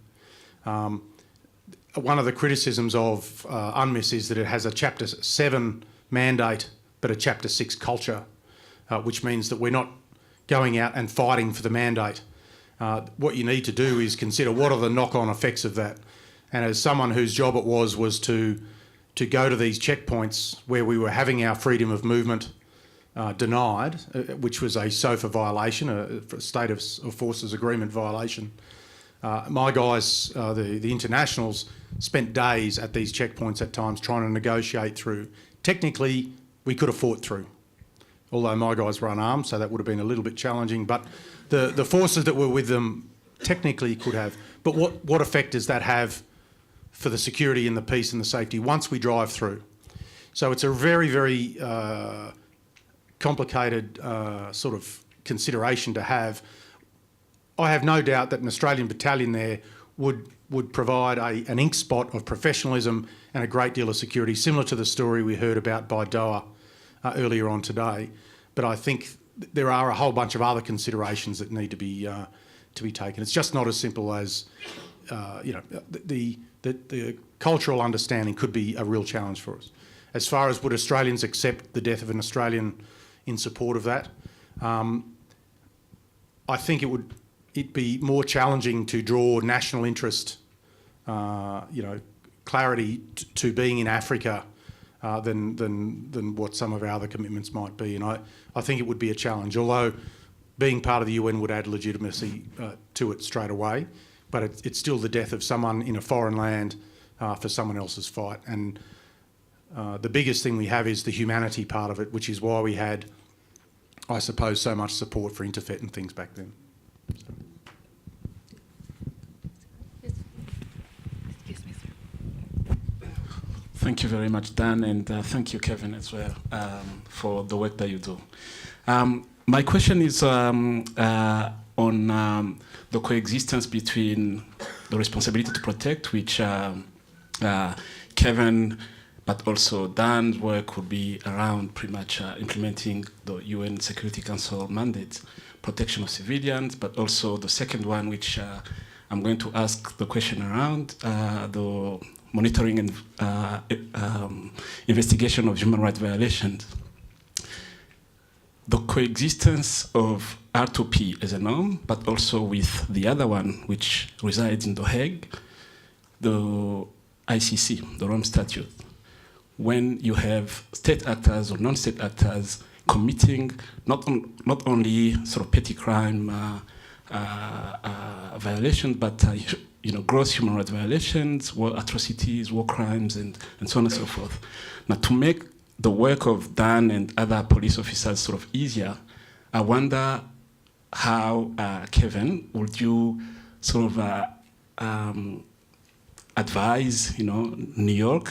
One of the criticisms of UNMISS is that it has a Chapter 7 mandate but a Chapter 6 culture, which means that we're not going out and fighting for the mandate. what you need to do is consider what are the knock-on effects of that. And as someone whose job it was to go to these checkpoints where we were having our freedom of movement denied, which was a SOFA violation, a State of Forces Agreement violation. My guys, the internationals, spent days at these checkpoints at times trying to negotiate through. Technically, we could have fought through, although my guys were unarmed, so that would have been a little bit challenging. But the forces that were with them technically could have. But what effect does that have for the security and the peace and the safety once we drive through? So it's a very, very complicated sort of consideration to have. I have no doubt that an Australian battalion there would provide an ink spot of professionalism and a great deal of security, similar to the story we heard about by Doha earlier on today. But I think there are a whole bunch of other considerations that need to be taken. It's just not as simple as the cultural understanding could be a real challenge for us. As far as would Australians accept the death of an Australian in support of that, I think it'd be more challenging to draw national interest, clarity to being in Africa than what some of our other commitments might be. And I think it would be a challenge, although being part of the UN would add legitimacy to it straight away. But it's still the death of someone in a foreign land for someone else's fight. And the biggest thing we have is the humanity part of it, which is why we had, I suppose, so much support for Interfet and things back then. Thank you very much, Dan, and thank you, Kevin, as well, for the work that you do. My question is on the coexistence between the responsibility to protect, which Kevin, but also Dan's work would be around pretty much implementing the UN Security Council mandate, protection of civilians, but also the second one, which I'm going to ask the question around, the monitoring and investigation of human rights violations. The coexistence of R2P as a norm, but also with the other one, which resides in The Hague, the ICC, the Rome Statute. When you have state actors or non-state actors committing not only sort of petty crime violations, but gross human rights violations, war atrocities, war crimes, and so on and so forth. Now, to make the work of Dan and other police officers sort of easier, I wonder how, Kevin, would you sort of advise, New York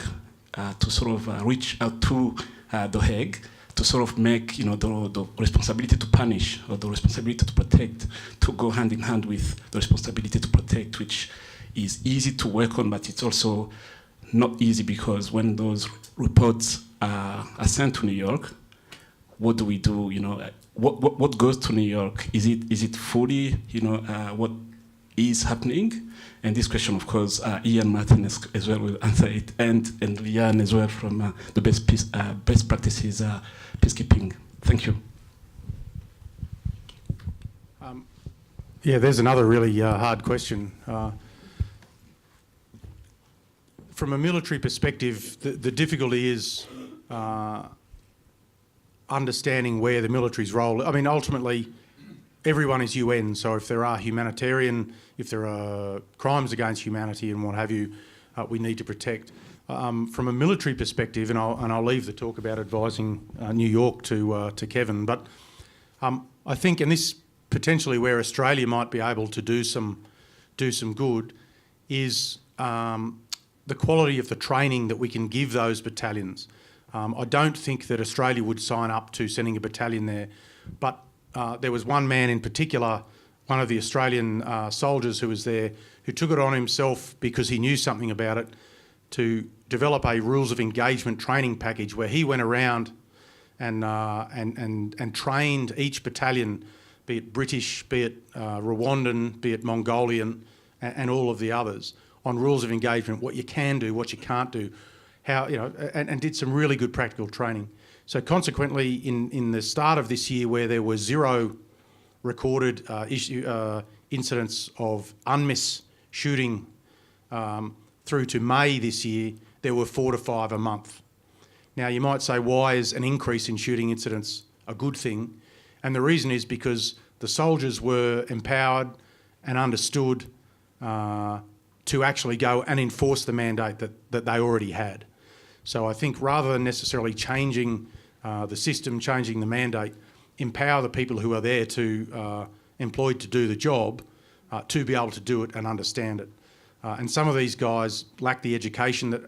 to sort of reach out to The Hague to sort of make, the responsibility to punish or the responsibility to protect to go hand in hand with the responsibility to protect, which is easy to work on, but it's also not easy because when those reports are sent to New York, what do we do? What goes to New York? Is it fully, what is happening? And this question, of course, Ian Martin as well will answer it, and Leanne as well from the best practices peacekeeping. Thank you. Yeah, there's another really hard question. From a military perspective, the difficulty is understanding where the military's role. I mean, ultimately, everyone is UN, so if there are if there are crimes against humanity and what have you, we need to protect. From a military perspective, and I'll leave the talk about advising New York to Kevin, but I think, and this potentially where Australia might be able to do some good, is the quality of the training that we can give those battalions. I don't think that Australia would sign up to sending a battalion there, but there was one man in particular, one of the Australian soldiers who was there, who took it on himself because he knew something about it, to develop a rules of engagement training package where he went around and trained each battalion, be it British, be it Rwandan, be it Mongolian, and all of the others, on rules of engagement, what you can do, what you can't do, how, and did some really good practical training. So consequently, in the start of this year, where there were zero recorded incidents of UNMISS shooting through to May this year, there were 4 to 5 a month. Now, you might say, why is an increase in shooting incidents a good thing? And the reason is because the soldiers were empowered and understood to actually go and enforce the mandate that they already had. So I think rather than necessarily changing the system, changing the mandate, empower the people who are there to employed to do the job to be able to do it and understand it. And some of these guys lack the education that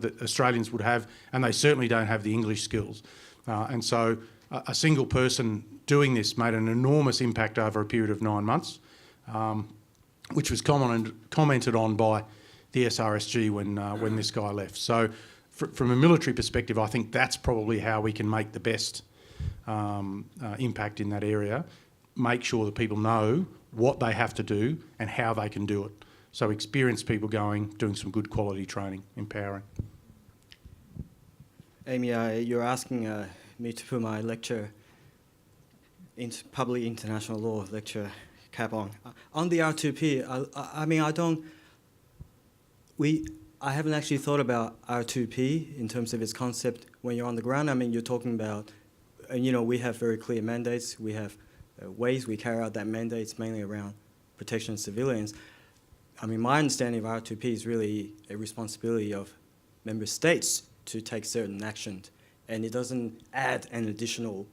that Australians would have, and they certainly don't have the English skills. And so a single person doing this made an enormous impact over a period of 9 months, which was commented on by the SRSG when this guy left. So from a military perspective, I think that's probably how we can make the best impact in that area. Make sure that people know what they have to do and how they can do it. So experienced people doing some good quality training, empowering. Amy, you're asking me to put my lecture, public international law lecture cap on. On the R2P, I haven't actually thought about R2P in terms of its concept when you're on the ground. I mean, you're talking about, we have very clear mandates. We have ways we carry out that mandates, mainly around protection of civilians. I mean, my understanding of R2P is really a responsibility of member states to take certain actions, and it doesn't add an additional,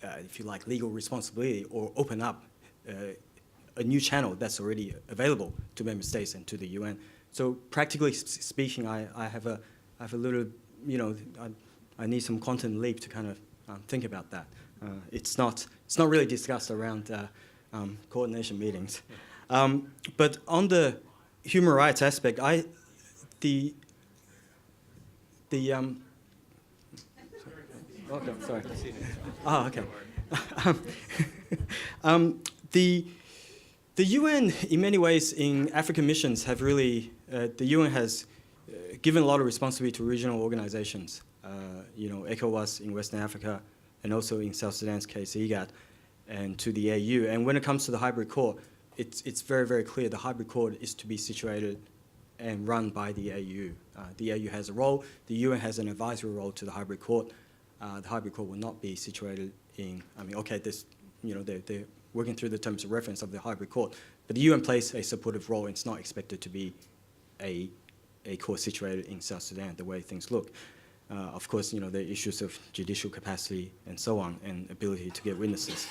if you like, legal responsibility or open up a new channel that's already available to member states and to the UN. So practically speaking, I have a little, I need some quantum leap to kind of think about that. It's not really discussed around coordination meetings. But on the human rights aspect, okay, sorry. Oh, okay. The UN, in many ways, in African missions, have really, the UN has given a lot of responsibility to regional organizations. ECOWAS in Western Africa, and also in South Sudan's case, IGAD, and to the AU. And when it comes to the hybrid court, it's very, very clear the hybrid court is to be situated and run by the AU. The AU has a role. The UN has an advisory role to the hybrid court. The hybrid court will not be situated in, they're working through the terms of reference of the hybrid court. But the UN plays a supportive role, and it's not expected to be a court situated in South Sudan, the way things look. Of course, the issues of judicial capacity and so on, and ability to get witnesses.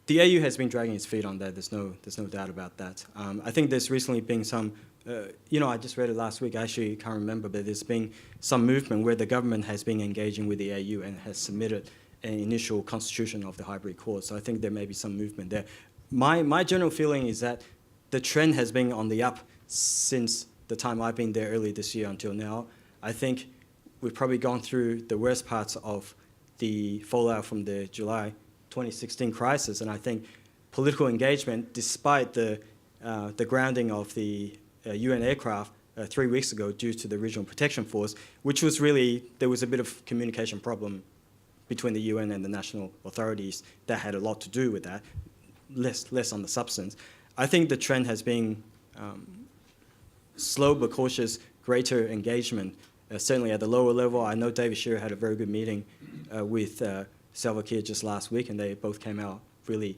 The AU has been dragging its feet on that. There's no doubt about that. I think there's recently been some, I just read it last week. I actually can't remember, but there's been some movement where the government has been engaging with the AU and has submitted an initial constitution of the hybrid court. So I think there may be some movement there. My general feeling is that the trend has been on the up since the time I've been there early this year until now. I think we've probably gone through the worst parts of the fallout from the July 2016 crisis, and I think political engagement, despite the grounding of the UN aircraft 3 weeks ago due to the Regional Protection Force, which was really, there was a bit of communication problem between the UN and the national authorities that had a lot to do with that, less on the substance. I think the trend has been slow but cautious, greater engagement, certainly at the lower level. I know David Shearer had a very good meeting with Salva Kiir just last week, and they both came out really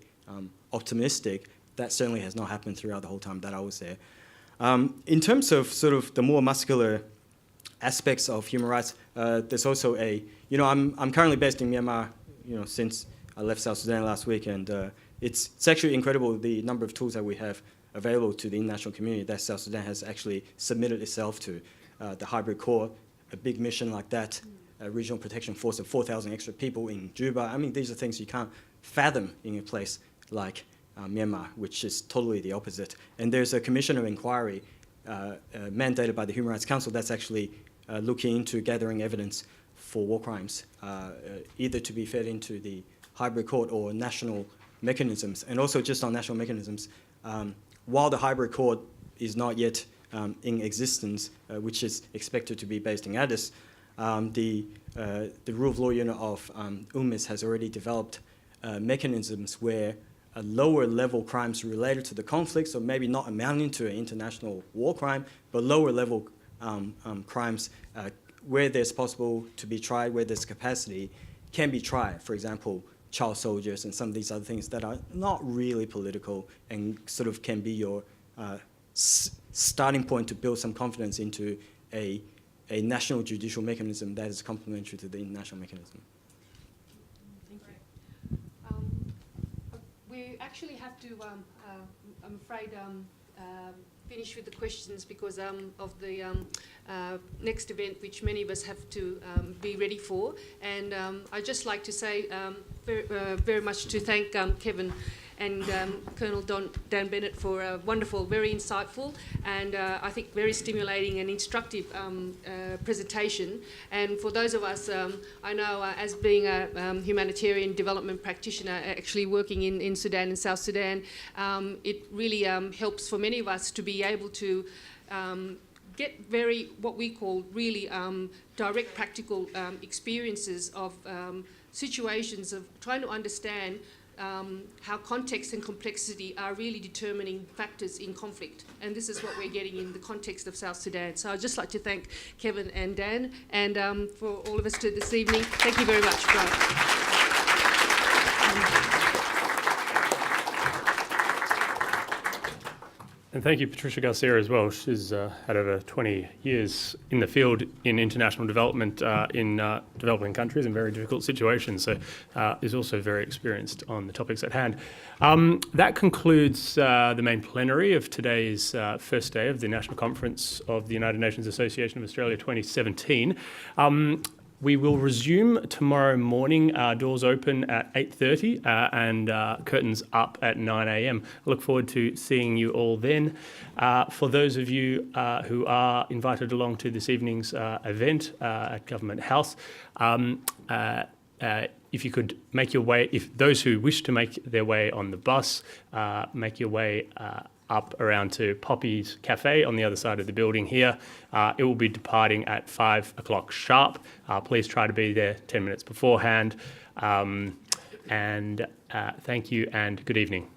optimistic. That certainly has not happened throughout the whole time that I was there. In terms of sort of the more muscular aspects of human rights, there's also I'm currently based in Myanmar, since I left South Sudan last week, and it's actually incredible the number of tools that we have available to the international community that South Sudan has actually submitted itself to. The hybrid court, a big mission like that, a regional protection force of 4,000 extra people in Juba. I mean, these are things you can't fathom in a place like Myanmar, which is totally the opposite. And there's a commission of inquiry mandated by the Human Rights Council that's actually looking into gathering evidence for war crimes, either to be fed into the hybrid court or national mechanisms. And also just on national mechanisms, while the hybrid court is not yet in existence, which is expected to be based in Addis, the rule of law unit of UNMISS has already developed mechanisms where lower level crimes related to the conflict, so maybe not amounting to an international war crime, but lower level crimes where there's possible to be tried, where there's capacity, can be tried. For example, child soldiers and some of these other things that are not really political and sort of can be your starting point to build some confidence into a national judicial mechanism that is complementary to the international mechanism. Thank you. We actually have to, I'm afraid, finish with the questions because of the next event, which many of us have to be ready for. And I'd just like to say very much to thank Kevin and Colonel Dan Bennett for a wonderful, very insightful and I think very stimulating and instructive presentation. And for those of us, I know as being a humanitarian development practitioner actually working in Sudan and South Sudan, it really helps for many of us to be able to get very, what we call really direct practical experiences of situations of trying to understand how context and complexity are really determining factors in conflict. And this is what we're getting in the context of South Sudan. So I'd just like to thank Kevin and Dan and for all of us to this evening. Thank you very much. And thank you, Patricia Garcia, as well. She's had over 20 years in the field in international development in developing countries in very difficult situations, so is also very experienced on the topics at hand. That concludes the main plenary of today's first day of the National Conference of the United Nations Association of Australia 2017. We will resume tomorrow morning, doors open at 8:30 and curtains up at 9 a.m. I look forward to seeing you all then. For those of you who are invited along to this evening's event at Government House, if you could make your way, if those who wish to make their way on the bus, make your way up around to Poppy's Cafe on the other side of the building here. It will be departing at 5 o'clock sharp. Please try to be there 10 minutes beforehand. Thank you and good evening.